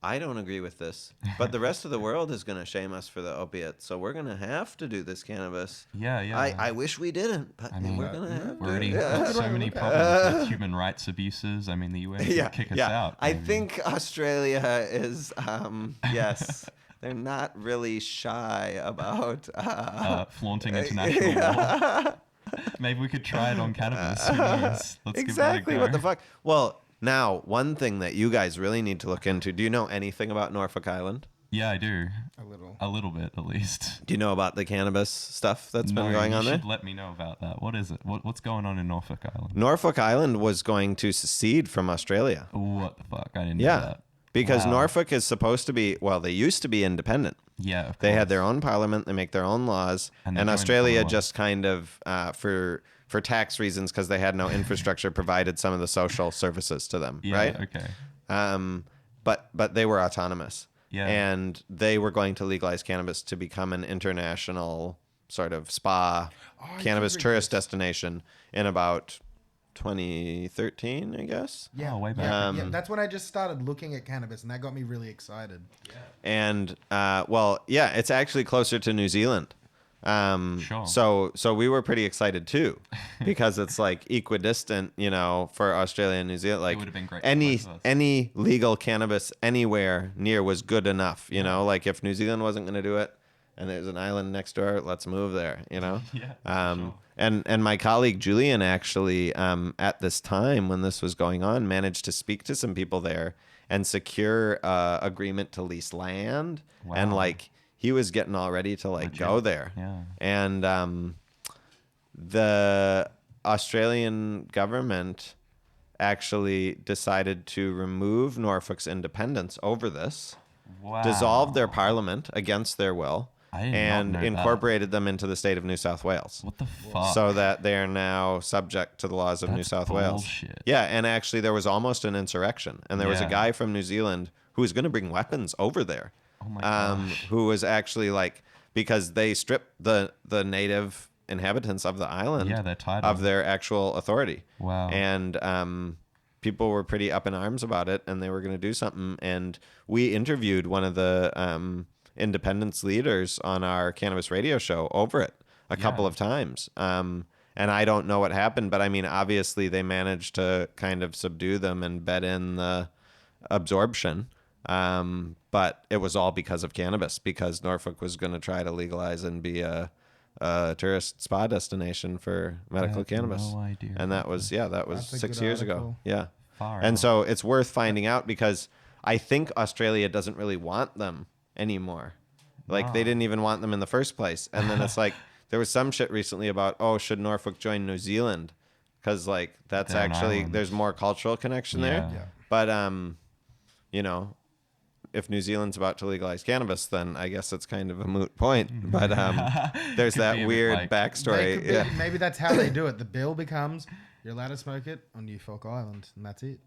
Speaker 3: I don't agree with this, but the rest of the world is going to shame us for the opiates, so we're going to have to do this cannabis.
Speaker 4: Yeah.
Speaker 3: I wish we didn't, but
Speaker 4: I mean,
Speaker 3: we're going to have
Speaker 4: We're
Speaker 3: to.
Speaker 4: already got so many problems with human rights abuses. I mean, the UN could kick us out.
Speaker 3: I
Speaker 4: maybe.
Speaker 3: think Australia is, yes, they're not really shy about
Speaker 4: flaunting international law. Maybe we could try it on cannabis. Who knows? Let's
Speaker 3: exactly.
Speaker 4: give it a go.
Speaker 3: What the fuck? Well, now, one thing that you guys really need to look into. Do you know anything about Norfolk Island?
Speaker 4: Yeah, I do.
Speaker 5: A little
Speaker 4: bit, at least.
Speaker 3: Do you know about the cannabis stuff that's been going on
Speaker 4: you
Speaker 3: there?
Speaker 4: should let me know about that. What is it? What's going on in Norfolk Island?
Speaker 3: Norfolk Island was going to secede from Australia.
Speaker 4: What the fuck? I didn't know
Speaker 3: Yeah.
Speaker 4: that.
Speaker 3: Because
Speaker 4: Wow.
Speaker 3: Norfolk is supposed to be, well, they used to be independent.
Speaker 4: Yeah, of
Speaker 3: They had
Speaker 4: course.
Speaker 3: their own parliament. They make their own laws.
Speaker 4: And they
Speaker 3: And
Speaker 4: joined
Speaker 3: Australia
Speaker 4: Commonwealth.
Speaker 3: just kind of, for tax reasons, because they had no infrastructure, provided some of the social services to them,
Speaker 4: Yeah,
Speaker 3: right?
Speaker 4: okay.
Speaker 3: But they were autonomous.
Speaker 4: Yeah.
Speaker 3: And they were going to legalize cannabis to become an international sort of spa cannabis tourist destination in about 2013, I guess.
Speaker 5: Yeah,
Speaker 4: Oh, way back.
Speaker 5: Yeah, that's when I just started looking at cannabis, and that got me really excited.
Speaker 3: And, well, yeah, it's actually closer to New Zealand.
Speaker 4: Sure.
Speaker 3: So we were pretty excited too, because it's like equidistant, you know, for Australia and New Zealand. Like
Speaker 4: would have been great for
Speaker 3: any
Speaker 4: both of us.
Speaker 3: any legal cannabis anywhere near was good enough, you know. Like if New Zealand wasn't going to do it, and there's an island next door, let's move there, you know.
Speaker 4: Yeah, for sure.
Speaker 3: And my colleague Julian actually, at this time when this was going on, managed to speak to some people there and secure agreement to lease land, and
Speaker 4: Wow.
Speaker 3: like he was getting all ready to like go
Speaker 4: Legit.
Speaker 3: there.
Speaker 4: Yeah.
Speaker 3: And the Australian government actually decided to remove Norfolk's independence over this,
Speaker 4: Wow.
Speaker 3: dissolved their parliament against their will,
Speaker 4: I did not
Speaker 3: and
Speaker 4: know that.
Speaker 3: incorporated them into the state of New South Wales.
Speaker 4: What the fuck?
Speaker 3: So that they are now subject to the laws of New
Speaker 4: That's
Speaker 3: South Wales.
Speaker 4: bullshit.
Speaker 3: Yeah, and actually there was almost an insurrection, and there was a
Speaker 4: Yeah.
Speaker 3: guy from New Zealand who was going to bring weapons over there.
Speaker 4: Oh my gosh.
Speaker 3: Who was actually like, because they stripped the native inhabitants of the island
Speaker 4: Yeah, they're tired
Speaker 3: of
Speaker 4: of it.
Speaker 3: their actual authority.
Speaker 4: Wow.
Speaker 3: And people were pretty up in arms about it, and they were going to do something. And we interviewed one of the independence leaders on our cannabis radio show over it a couple of times. And I don't know what happened, but I mean, obviously they managed to kind of subdue them and bed in the absorption. But it was all because of cannabis, because Norfolk was going to try to legalize and be a tourist spa destination for medical
Speaker 4: had
Speaker 3: cannabis.
Speaker 4: no idea
Speaker 3: And that was, that was
Speaker 5: That's a
Speaker 3: 6
Speaker 5: good
Speaker 3: years ago.
Speaker 5: article.
Speaker 3: Yeah.
Speaker 4: Far
Speaker 3: And
Speaker 4: out.
Speaker 3: so it's worth finding out, because I think Australia doesn't really want them anymore. Like they didn't even want them in the first place. And then it's like, there was some shit recently about, oh, should Norfolk join New Zealand? Because like that's
Speaker 4: They're an
Speaker 3: actually,
Speaker 4: island.
Speaker 3: there's more cultural connection there.
Speaker 4: Yeah.
Speaker 3: But, you know, if New Zealand's about to legalize cannabis, then I guess it's kind of a moot point. But there's
Speaker 4: Could be
Speaker 3: that
Speaker 4: a bit
Speaker 3: weird
Speaker 4: like-
Speaker 3: backstory. Yeah.
Speaker 5: Maybe that's how they do it. The bill becomes you're allowed to smoke it on Norfolk Island, and that's it.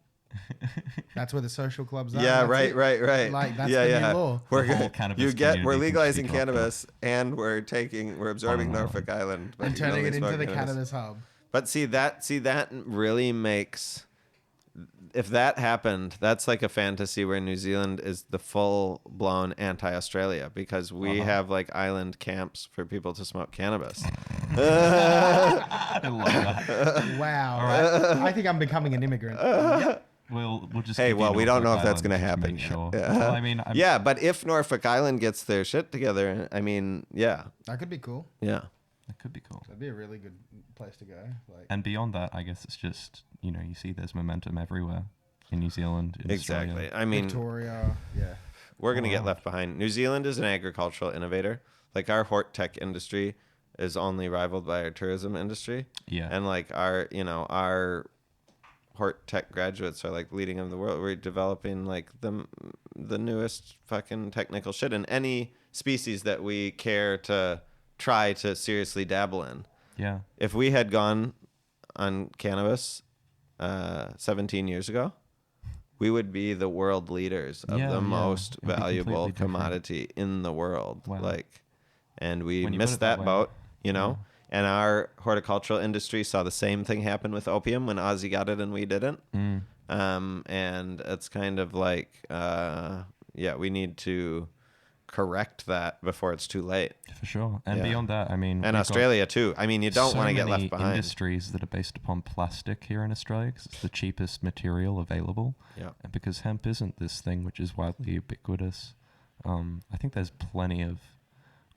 Speaker 5: That's where the social clubs are.
Speaker 3: Yeah,
Speaker 5: and that's
Speaker 3: right,
Speaker 5: it.
Speaker 3: right.
Speaker 5: Like that's
Speaker 3: yeah,
Speaker 5: the
Speaker 3: yeah.
Speaker 5: new law.
Speaker 3: We're
Speaker 4: The whole
Speaker 3: good.
Speaker 4: cannabis
Speaker 3: We're
Speaker 4: community can
Speaker 3: legalizing
Speaker 4: just be dropped
Speaker 3: cannabis, and we're absorbing
Speaker 4: On an
Speaker 3: Norfolk Island, but
Speaker 5: And
Speaker 3: you can
Speaker 5: turning
Speaker 3: only
Speaker 5: it into
Speaker 3: smoke
Speaker 5: the cannabis hub.
Speaker 3: But see that really makes, if that happened, that's like a fantasy where New Zealand is the full blown anti-Australia, because we have like island camps for people to smoke cannabis.
Speaker 4: I love that.
Speaker 5: Wow. I think I'm becoming an immigrant.
Speaker 4: We'll just.
Speaker 3: Hey,
Speaker 4: give you
Speaker 3: well, we don't know
Speaker 4: Norfolk
Speaker 3: if that's going to
Speaker 4: Island
Speaker 3: happen.
Speaker 4: Make sure.
Speaker 3: Yeah.
Speaker 4: Well, I mean,
Speaker 3: Yeah, but if Norfolk Island gets their shit together, I mean, yeah.
Speaker 5: That could be cool.
Speaker 3: Yeah.
Speaker 4: That could be cool.
Speaker 5: That'd be a really good place to go. Like,
Speaker 4: And beyond that, I guess it's just, you see there's momentum everywhere in New Zealand, in
Speaker 3: Exactly.
Speaker 4: Australia.
Speaker 3: I mean,
Speaker 5: Victoria. Yeah.
Speaker 3: we're going to get
Speaker 4: Wow.
Speaker 3: left behind. New Zealand is an agricultural innovator. Like our hort tech industry is only rivaled by our tourism industry.
Speaker 4: Yeah.
Speaker 3: And like our hort tech graduates are like leading of the world. We're developing like the newest fucking technical shit in any species that we care to try to seriously dabble in.
Speaker 4: Yeah.
Speaker 3: If we had gone on cannabis 17 years ago, we would be the world leaders of
Speaker 4: Yeah,
Speaker 3: the
Speaker 4: yeah.
Speaker 3: most
Speaker 4: It'd be
Speaker 3: valuable
Speaker 4: completely different.
Speaker 3: commodity in the world.
Speaker 4: Wow.
Speaker 3: And we
Speaker 4: When you put
Speaker 3: missed
Speaker 4: it that
Speaker 3: that
Speaker 4: way,
Speaker 3: boat, And our horticultural industry saw the same thing happen with opium when Aussie got it and we didn't.
Speaker 4: Mm.
Speaker 3: And it's kind of like, we need to correct that before it's too late.
Speaker 4: For sure. And
Speaker 3: Yeah.
Speaker 4: beyond that, I mean,
Speaker 3: And
Speaker 4: we've got
Speaker 3: Australia too. I mean, you don't
Speaker 4: so
Speaker 3: want to get
Speaker 4: many
Speaker 3: left behind.
Speaker 4: industries that are based upon plastic here in Australia because it's the cheapest material available.
Speaker 3: Yeah.
Speaker 4: And because hemp isn't this thing which is widely ubiquitous, I think there's plenty of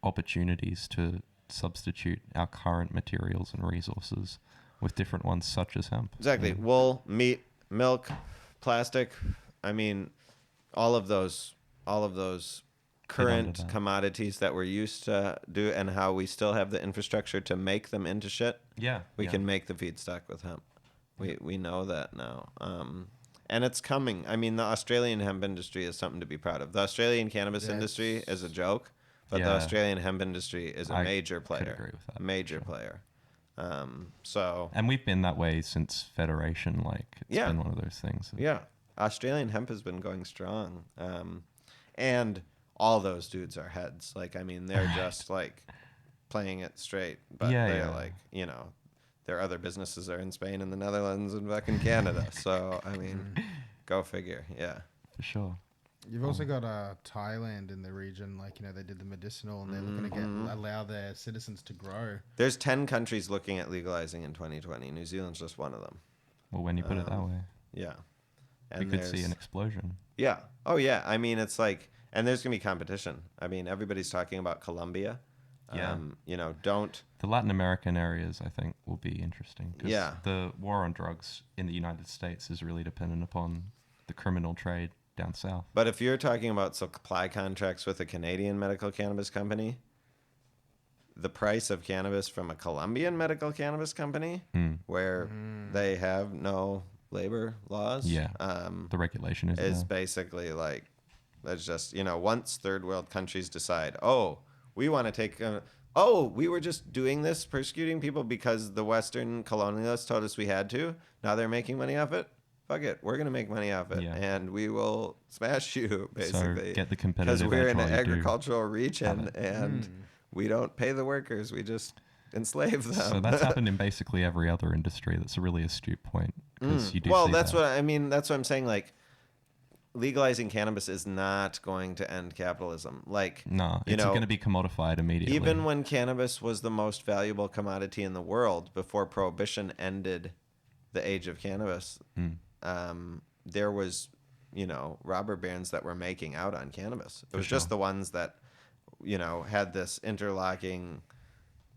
Speaker 4: opportunities to substitute our current materials and resources with different ones such as hemp.
Speaker 3: Exactly.
Speaker 4: Yeah.
Speaker 3: Wool, meat, milk, plastic. I mean, all of those current
Speaker 4: that.
Speaker 3: commodities that we're used to do, and how we still have the infrastructure to make them into shit.
Speaker 4: Yeah.
Speaker 3: We
Speaker 4: yeah.
Speaker 3: can make the feedstock with hemp. We know that now. And it's coming. I mean, the Australian hemp industry is something to be proud of. The Australian cannabis industry is a joke, but the
Speaker 4: Yeah.
Speaker 3: Australian hemp industry is a
Speaker 4: I
Speaker 3: major
Speaker 4: could
Speaker 3: player.
Speaker 4: agree with that,
Speaker 3: A major
Speaker 4: for
Speaker 3: player. So
Speaker 4: And we've been that way since Federation. Like, it's
Speaker 3: Yeah.
Speaker 4: been one of those things.
Speaker 3: yeah, Australian hemp has been going strong. And all those dudes are heads. Like, I mean, they're just like playing it straight, but
Speaker 4: Yeah,
Speaker 3: they're
Speaker 4: yeah.
Speaker 3: like, their other businesses are in Spain and the Netherlands and fucking Canada. So, I mean, go figure. Yeah.
Speaker 4: For sure.
Speaker 5: You've also got Thailand in the region, like, they did the medicinal, and they're looking to allow their citizens to grow.
Speaker 3: There's 10 countries looking at legalizing in 2020. New Zealand's just one of them.
Speaker 4: Well, when you put it that way,
Speaker 3: Yeah.
Speaker 4: you could see an explosion.
Speaker 3: Yeah. Oh, yeah. I mean, it's like, and there's going to be competition. I mean, everybody's talking about Colombia.
Speaker 4: Yeah.
Speaker 3: Don't.
Speaker 4: The Latin American areas, I think, will be interesting. 'Cause
Speaker 3: Yeah.
Speaker 4: the war on drugs in the United States is really dependent upon the criminal trade down south.
Speaker 3: But if you're talking about supply contracts with a Canadian medical cannabis company, the price of cannabis from a Colombian medical cannabis company, where they have no labor laws,
Speaker 4: Yeah. The regulation is there.
Speaker 3: basically like, that's just, once third world countries decide, oh, we want to take, we were just doing this, persecuting people because the Western colonialists told us we had to. Now they're making money off it. Fuck it, we're gonna make money off it, and we will smash you, basically.
Speaker 4: So get the competitive
Speaker 3: because we're
Speaker 4: edge
Speaker 3: in an
Speaker 4: while you do
Speaker 3: agricultural region, and we don't pay the workers; we just enslave them.
Speaker 4: So that's happened in basically every other industry. That's a really astute point. 'Cause you do
Speaker 3: Well,
Speaker 4: see
Speaker 3: that's
Speaker 4: that.
Speaker 3: what I mean. That's what I'm saying. Like, legalizing cannabis is not going to end capitalism. Like,
Speaker 4: No, it's going to be commodified immediately.
Speaker 3: even when cannabis was the most valuable commodity in the world before prohibition ended the age of cannabis, there was, robber barons that were making out on cannabis. It was just the ones that, had this interlocking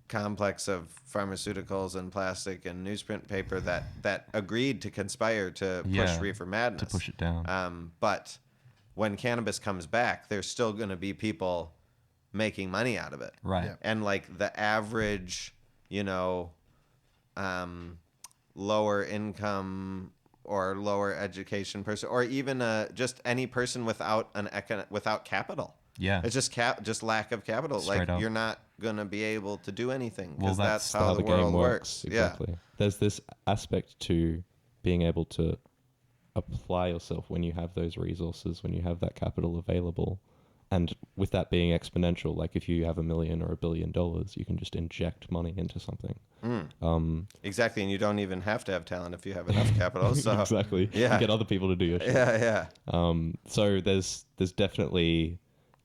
Speaker 3: complex of pharmaceuticals and plastic and newsprint paper that agreed to conspire to push reefer madness.
Speaker 4: To push it down.
Speaker 3: But when cannabis comes back, there's still going to be people making money out of it.
Speaker 4: Right.
Speaker 5: Yep.
Speaker 3: And like the average, lower income or lower education person, or even just any person without without capital.
Speaker 4: Yeah.
Speaker 3: It's just lack of capital.
Speaker 4: Straight
Speaker 3: like
Speaker 4: up.
Speaker 3: you're not gonna be able to do anything
Speaker 4: Well,
Speaker 3: because that's how the world works.
Speaker 1: Exactly. There's this aspect to being able to apply yourself when you have those resources, when you have that capital available. And with that being exponential, like if you have $1 million or $1 billion, you can just inject money into something.
Speaker 3: Exactly, and you don't even have to have talent if you have enough capital. So
Speaker 1: Exactly.
Speaker 3: Yeah.
Speaker 1: You get other people to do your shit.
Speaker 3: yeah.
Speaker 1: So there's definitely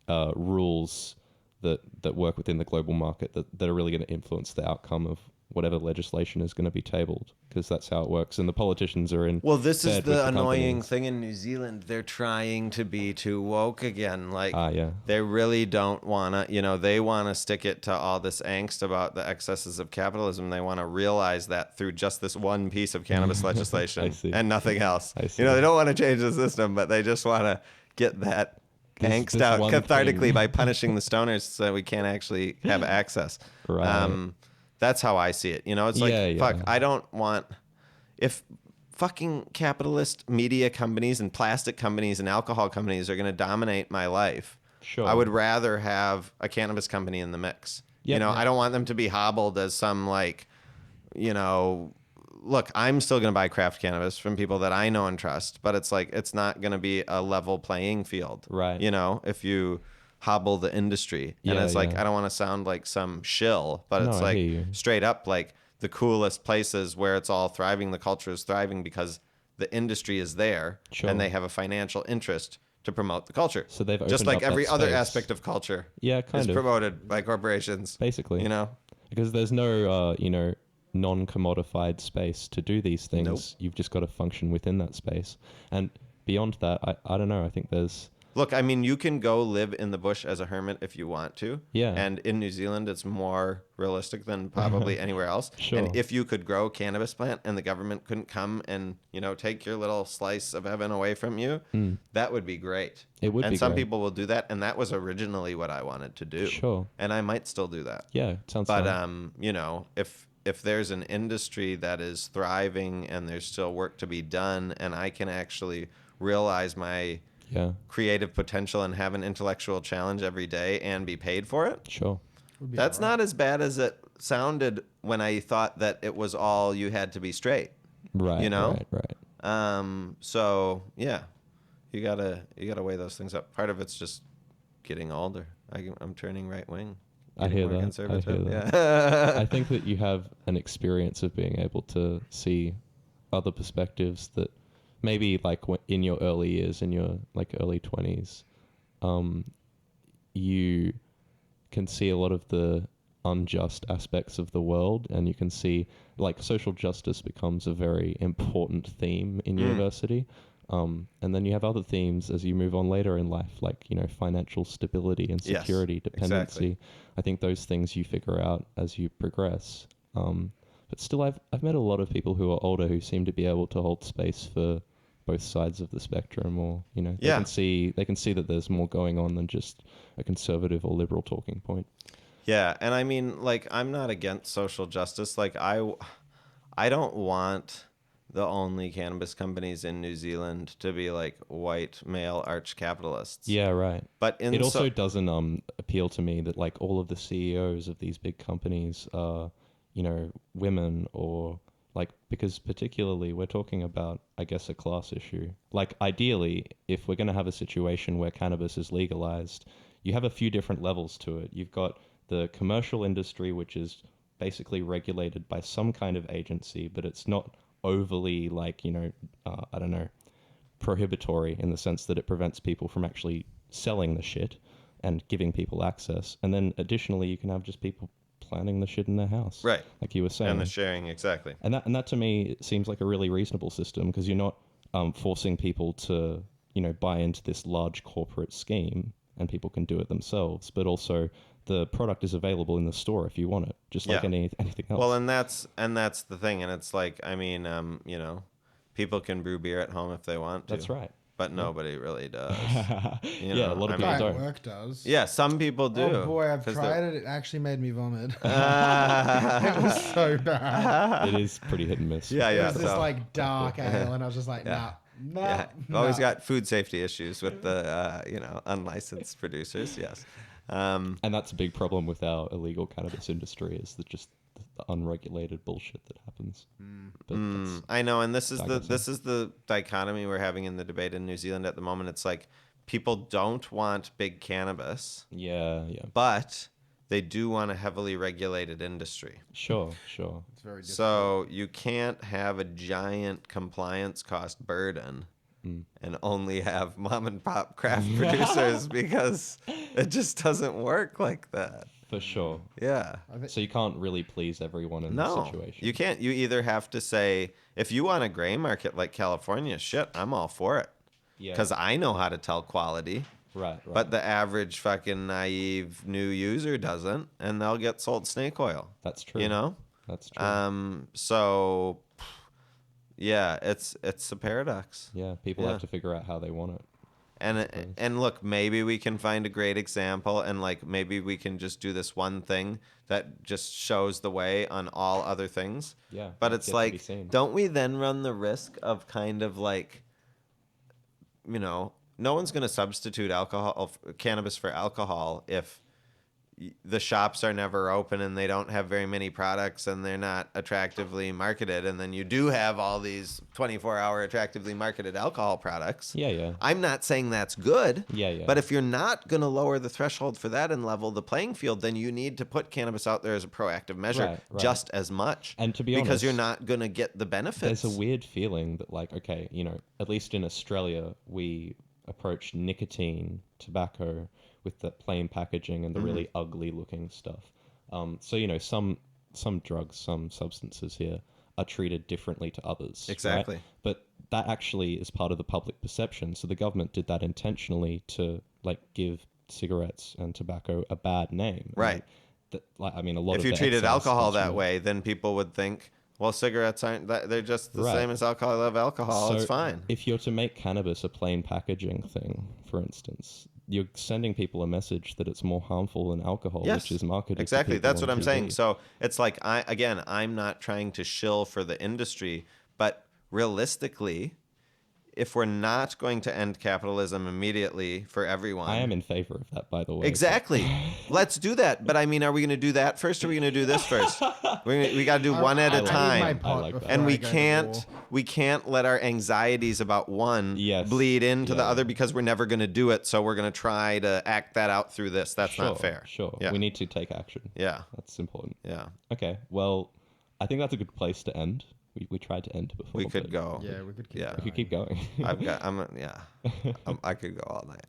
Speaker 1: rules that work within the global market that are really going to influence the outcome of whatever legislation is going to be tabled, because that's how it works. And the politicians are in.
Speaker 3: Well, this is
Speaker 1: bed with
Speaker 3: the annoying
Speaker 1: companies.
Speaker 3: thing in New Zealand. They're trying to be too woke again. Like,
Speaker 1: Yeah.
Speaker 3: they really don't want to, they want to stick it to all this angst about the excesses of capitalism. They want to realize that through just this one piece of cannabis legislation
Speaker 1: see.
Speaker 3: and nothing else.
Speaker 1: I see.
Speaker 3: They don't want to change the system, but they just want to get that angst
Speaker 1: this
Speaker 3: out
Speaker 1: one
Speaker 3: cathartically
Speaker 1: thing.
Speaker 3: by punishing the stoners so we can't actually have access.
Speaker 1: Right.
Speaker 3: That's how I see it. It's like,
Speaker 1: Yeah,
Speaker 3: fuck,
Speaker 1: yeah.
Speaker 3: I don't want... If fucking capitalist media companies and plastic companies and alcohol companies are going to dominate my life,
Speaker 1: Sure.
Speaker 3: I would rather have a cannabis company in the mix.
Speaker 1: Yep.
Speaker 3: I don't want them to be hobbled as some like, look, I'm still going to buy craft cannabis from people that I know and trust, but it's like, it's not going to be a level playing field.
Speaker 1: Right.
Speaker 3: If you hobble the industry. And
Speaker 1: Yeah,
Speaker 3: it's like,
Speaker 1: yeah.
Speaker 3: I don't want to sound like some shill, but
Speaker 1: No,
Speaker 3: it's
Speaker 1: I
Speaker 3: like
Speaker 1: hear you.
Speaker 3: straight up like the coolest places where it's all thriving, the culture is thriving because the industry is there
Speaker 1: Sure.
Speaker 3: and they have a financial interest to promote the culture.
Speaker 1: So they've
Speaker 3: just
Speaker 1: opened
Speaker 3: like
Speaker 1: up that
Speaker 3: every other
Speaker 1: space.
Speaker 3: aspect of culture
Speaker 1: Yeah,
Speaker 3: is
Speaker 1: kind of.
Speaker 3: promoted by corporations.
Speaker 1: Basically. Because there's no, non-commodified space to do these things.
Speaker 3: Nope.
Speaker 1: You've just got to function within that space. And beyond that, I don't know. I think there's...
Speaker 3: Look, I mean, you can go live in the bush as a hermit if you want to.
Speaker 1: Yeah.
Speaker 3: And in New Zealand, it's more realistic than probably anywhere else.
Speaker 1: Sure.
Speaker 3: And if you could grow a cannabis plant and the government couldn't come and, take your little slice of heaven away from you, that would be great.
Speaker 1: It would
Speaker 3: and
Speaker 1: be
Speaker 3: some
Speaker 1: great.
Speaker 3: people will do that. And that was originally what I wanted to do.
Speaker 1: Sure.
Speaker 3: And I might still do that.
Speaker 1: Yeah, it sounds
Speaker 3: But,
Speaker 1: fun.
Speaker 3: if there's an industry that is thriving and there's still work to be done and I can actually realize my
Speaker 1: Yeah,
Speaker 3: creative potential and have an intellectual challenge every day and be paid for it,
Speaker 1: sure.
Speaker 5: Would be
Speaker 3: that's
Speaker 5: alright.
Speaker 3: not as bad as it sounded when I thought that it was all you had to be straight.
Speaker 1: Right, right.
Speaker 3: So yeah, you gotta weigh those things up. Part of it's just getting older. I'm turning right wing.
Speaker 1: I hear
Speaker 3: more
Speaker 1: that.
Speaker 3: conservative.
Speaker 1: I
Speaker 3: Yeah.
Speaker 1: think that you have an experience of being able to see other perspectives that maybe like in your early years, in your like early 20s, you can see a lot of the unjust aspects of the world, and you can see like social justice becomes a very important theme in university. And then you have other themes as you move on later in life, like, you know, financial stability and
Speaker 3: Yes,
Speaker 1: security, dependency.
Speaker 3: exactly.
Speaker 1: I think those things you figure out as you progress. But still, I've met a lot of people who are older who seem to be able to hold space for both sides of the spectrum, or, you know,
Speaker 3: Yeah.
Speaker 1: they can see that there's more going on than just a conservative or liberal talking point.
Speaker 3: Yeah, and I mean, like, I'm not against social justice. Like, I don't want the only cannabis companies in New Zealand to be like white male arch capitalists.
Speaker 1: Yeah, right.
Speaker 3: But
Speaker 1: It also doesn't appeal to me that like all of the CEOs of these big companies are, you know, women, or like, because particularly we're talking about, I guess, a class issue. Like, ideally, if we're going to have a situation where cannabis is legalized, you have a few different levels to it. You've got the commercial industry, which is basically regulated by some kind of agency, but it's not overly like, you know, I don't know, prohibitory in the sense that it prevents people from actually selling the shit and giving people access. And then additionally, you can have just people planting the shit in their house,
Speaker 3: Right.
Speaker 1: like you were saying,
Speaker 3: and the sharing, exactly.
Speaker 1: and that to me seems like a really reasonable system, because you're not forcing people to, you know, buy into this large corporate scheme, and people can do it themselves. But also, the product is available in the store if you want it, just like
Speaker 3: Yeah.
Speaker 1: anything else.
Speaker 3: Well, and that's the thing, and it's like, I mean, you know, people can brew beer at home if they want to.
Speaker 1: That's right.
Speaker 3: But nobody really does. You
Speaker 1: Yeah,
Speaker 3: know,
Speaker 1: a lot of
Speaker 3: I
Speaker 1: people
Speaker 3: mean,
Speaker 1: don't.
Speaker 5: Work does.
Speaker 3: Yeah, some people do.
Speaker 5: Oh boy, I've
Speaker 3: 'cause
Speaker 5: tried
Speaker 3: they're-
Speaker 5: it. It actually made me vomit. It was so bad.
Speaker 1: It is pretty hit and miss.
Speaker 3: Yeah,
Speaker 5: It
Speaker 3: yeah.
Speaker 5: was this
Speaker 3: so-
Speaker 5: like dark ale, and I was just like,
Speaker 3: Yeah.
Speaker 5: nah,
Speaker 3: yeah,
Speaker 5: nah.
Speaker 3: always got food safety issues with the you know, unlicensed producers. Yes.
Speaker 1: And that's a big problem with our illegal cannabis industry, is that just the unregulated bullshit that happens. But that's,
Speaker 3: I know, and this is
Speaker 1: digressing.
Speaker 3: the dichotomy we're having in the debate in New Zealand at the moment. It's like people don't want big cannabis,
Speaker 1: yeah,
Speaker 3: but they do want a heavily regulated industry.
Speaker 1: sure.
Speaker 5: It's very difficult.
Speaker 3: So you can't have a giant compliance cost burden and only have mom and pop craft producers, because it just doesn't work like that.
Speaker 1: For sure.
Speaker 3: Yeah.
Speaker 1: So you can't really please everyone in this
Speaker 3: No,
Speaker 1: situation.
Speaker 3: you can't. You either have to say, if you want a gray market like California, shit, I'm all for it.
Speaker 1: Yeah.
Speaker 3: Because I know how to tell quality.
Speaker 1: Right.
Speaker 3: But the average fucking naive new user doesn't, and they'll get sold snake oil.
Speaker 1: That's true.
Speaker 3: You know?
Speaker 1: That's true.
Speaker 3: So yeah, it's a paradox.
Speaker 1: Yeah, people
Speaker 3: Yeah.
Speaker 1: have to figure out how they want it.
Speaker 3: And look, maybe we can find a great example, and like maybe we can just do this one thing that just shows the way on all other things.
Speaker 1: Yeah,
Speaker 3: But
Speaker 1: that's
Speaker 3: it's
Speaker 1: yet to be
Speaker 3: like,
Speaker 1: seen.
Speaker 3: don't we then run the risk of kind of like, you know, no one's going to substitute cannabis for alcohol if the shops are never open and they don't have very many products and they're not attractively marketed, and then you do have all these 24-hour attractively marketed alcohol products.
Speaker 1: Yeah.
Speaker 3: I'm not saying that's good.
Speaker 1: Yeah.
Speaker 3: But if you're not going to lower the threshold for that and level the playing field, then you need to put cannabis out there as a proactive measure
Speaker 1: Right.
Speaker 3: just as much.
Speaker 1: And to be
Speaker 3: because
Speaker 1: honest,
Speaker 3: you're not going to get the benefits.
Speaker 1: There's a weird feeling that, like, okay, you know, at least in Australia, we approach nicotine, tobacco with the plain packaging and the really ugly looking stuff. So, you know, some drugs, some substances here are treated differently to others.
Speaker 3: Exactly.
Speaker 1: Right? But that actually is part of the public perception. So the government did that intentionally to, like, give cigarettes and tobacco a bad name.
Speaker 3: Right.
Speaker 1: I mean, a lot
Speaker 3: If
Speaker 1: of
Speaker 3: you
Speaker 1: the
Speaker 3: treated
Speaker 1: excise
Speaker 3: alcohol
Speaker 1: comes
Speaker 3: that
Speaker 1: from-
Speaker 3: way, then people would think, well, cigarettes aren't that, they're just the
Speaker 1: Right.
Speaker 3: same as alcohol. I love alcohol.
Speaker 1: So
Speaker 3: it's fine.
Speaker 1: If you're to make cannabis a plain packaging thing, for instance, you're sending people a message that it's more harmful than alcohol,
Speaker 3: Yes,
Speaker 1: which is marketed to
Speaker 3: exactly.
Speaker 1: people
Speaker 3: That's what
Speaker 1: on
Speaker 3: I'm saying.
Speaker 1: TV.
Speaker 3: So it's like, I'm not trying to shill for the industry, but realistically, if we're not going to end capitalism immediately for everyone,
Speaker 1: I am in favor of that, by the way.
Speaker 3: exactly. Let's do that. But I mean, are we going to do that first, or are we going to do this first? We got to do one at
Speaker 5: I
Speaker 3: a
Speaker 5: need my
Speaker 3: time.
Speaker 5: pot
Speaker 1: I like that.
Speaker 5: before
Speaker 3: And
Speaker 5: I
Speaker 3: we
Speaker 5: go to
Speaker 3: can't
Speaker 5: war.
Speaker 3: let our anxieties about one
Speaker 1: Yes.
Speaker 3: bleed into the
Speaker 1: Yeah.
Speaker 3: other, because we're never going to do it. So we're going to try to act that out through this. That's not fair.
Speaker 1: Sure.
Speaker 3: Yeah.
Speaker 1: We need to take action.
Speaker 3: Yeah.
Speaker 1: That's important.
Speaker 3: Yeah.
Speaker 1: Okay. Well, I think that's a good place to end. We tried to end before.
Speaker 3: We could
Speaker 1: but
Speaker 3: go.
Speaker 5: Yeah, we could keep
Speaker 3: Yeah.
Speaker 1: We could keep going.
Speaker 3: I could go all night.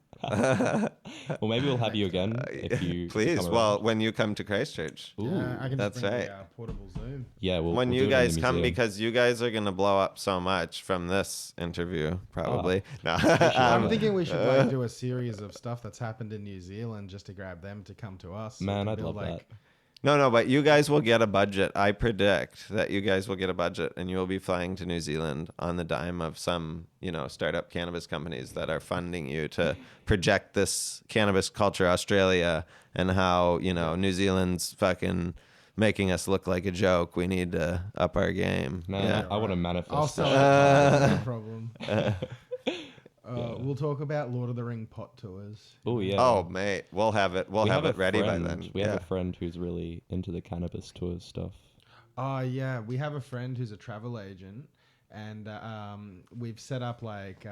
Speaker 1: Well, maybe we'll have you again if you
Speaker 3: Please.
Speaker 1: come
Speaker 3: Well,
Speaker 1: around.
Speaker 3: when you come to Christchurch.
Speaker 5: Yeah, I can
Speaker 3: That's
Speaker 5: just bring
Speaker 3: right.
Speaker 5: the portable Zoom.
Speaker 1: Yeah,
Speaker 3: When
Speaker 1: we'll
Speaker 3: you
Speaker 1: do it in the
Speaker 3: guys come,
Speaker 1: museum.
Speaker 3: because you guys are going to blow up so much from this interview, probably. No.
Speaker 5: I'm thinking we should like do a series of stuff that's happened in New Zealand just to grab them to come to us. So we
Speaker 1: Man,
Speaker 5: can
Speaker 1: I'd
Speaker 5: build,
Speaker 1: love that.
Speaker 3: No, but you guys will get a budget. I predict that you guys will get a budget and you will be flying to New Zealand on the dime of some, startup cannabis companies that are funding you to project this cannabis culture Australia and how, New Zealand's fucking making us look like a joke. We need to up our game.
Speaker 1: No,
Speaker 3: Yeah.
Speaker 1: I want to manifest.
Speaker 5: I'll
Speaker 1: that.
Speaker 5: sell it. No problem. We'll talk about Lord of the Ring pot tours.
Speaker 1: Oh yeah.
Speaker 3: Oh, mate, we'll have it. We'll
Speaker 1: We
Speaker 3: have
Speaker 1: a
Speaker 3: it ready
Speaker 1: friend-
Speaker 3: by then.
Speaker 1: We have a friend who's really into the cannabis tours stuff.
Speaker 5: Oh yeah, we have a friend who's a travel agent, and we've set up like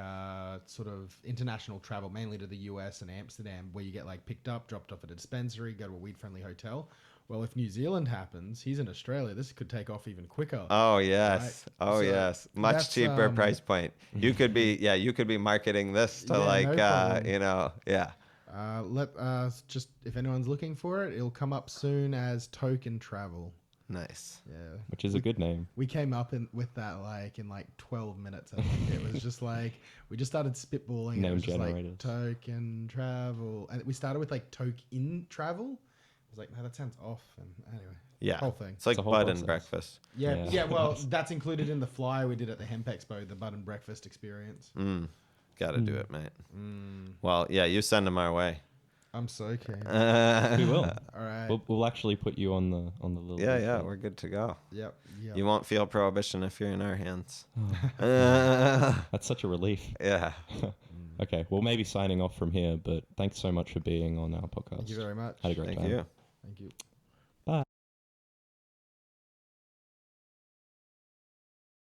Speaker 5: sort of international travel, mainly to the US and Amsterdam, where you get like picked up, dropped off at a dispensary, go to a weed-friendly hotel. Well, if New Zealand happens, he's in Australia. This could take off even quicker.
Speaker 3: Oh yes.
Speaker 5: Right.
Speaker 3: Oh
Speaker 5: So
Speaker 3: yes. Much
Speaker 5: that's,
Speaker 3: cheaper price point. You could be marketing this to
Speaker 5: Yeah, no problem.
Speaker 3: yeah.
Speaker 5: Let us just, if anyone's looking for it, it'll come up soon as Token Travel.
Speaker 3: Nice.
Speaker 5: Yeah.
Speaker 1: Which is a good name.
Speaker 5: We came up with that in 12 minutes. I think it was just like we just started spitballing. And it
Speaker 1: Name
Speaker 5: was just
Speaker 1: generators.
Speaker 5: Token Travel, and we started with Token Travel. I was like, no, that sounds off. And anyway,
Speaker 3: Yeah.
Speaker 5: whole thing.
Speaker 3: It's like
Speaker 1: It's a whole
Speaker 3: bud
Speaker 1: process.
Speaker 3: and breakfast.
Speaker 5: Yeah,
Speaker 1: Yeah.
Speaker 5: well, that's included in the flyer we did at the Hemp Expo, the bud and breakfast experience.
Speaker 3: Gotta do it, mate. Well, yeah, you send them our way.
Speaker 5: I'm so keen.
Speaker 1: We will.
Speaker 5: All right.
Speaker 1: We'll actually put you on the little.
Speaker 3: Yeah, we're good to go.
Speaker 5: Yep.
Speaker 3: You won't feel prohibition if you're in our hands.
Speaker 1: That's such a relief.
Speaker 3: Yeah.
Speaker 1: Okay, well maybe signing off from here, but thanks so much for being on our podcast.
Speaker 5: Thank you very much.
Speaker 1: Had a great
Speaker 3: Thank
Speaker 1: time.
Speaker 3: you.
Speaker 5: Thank you.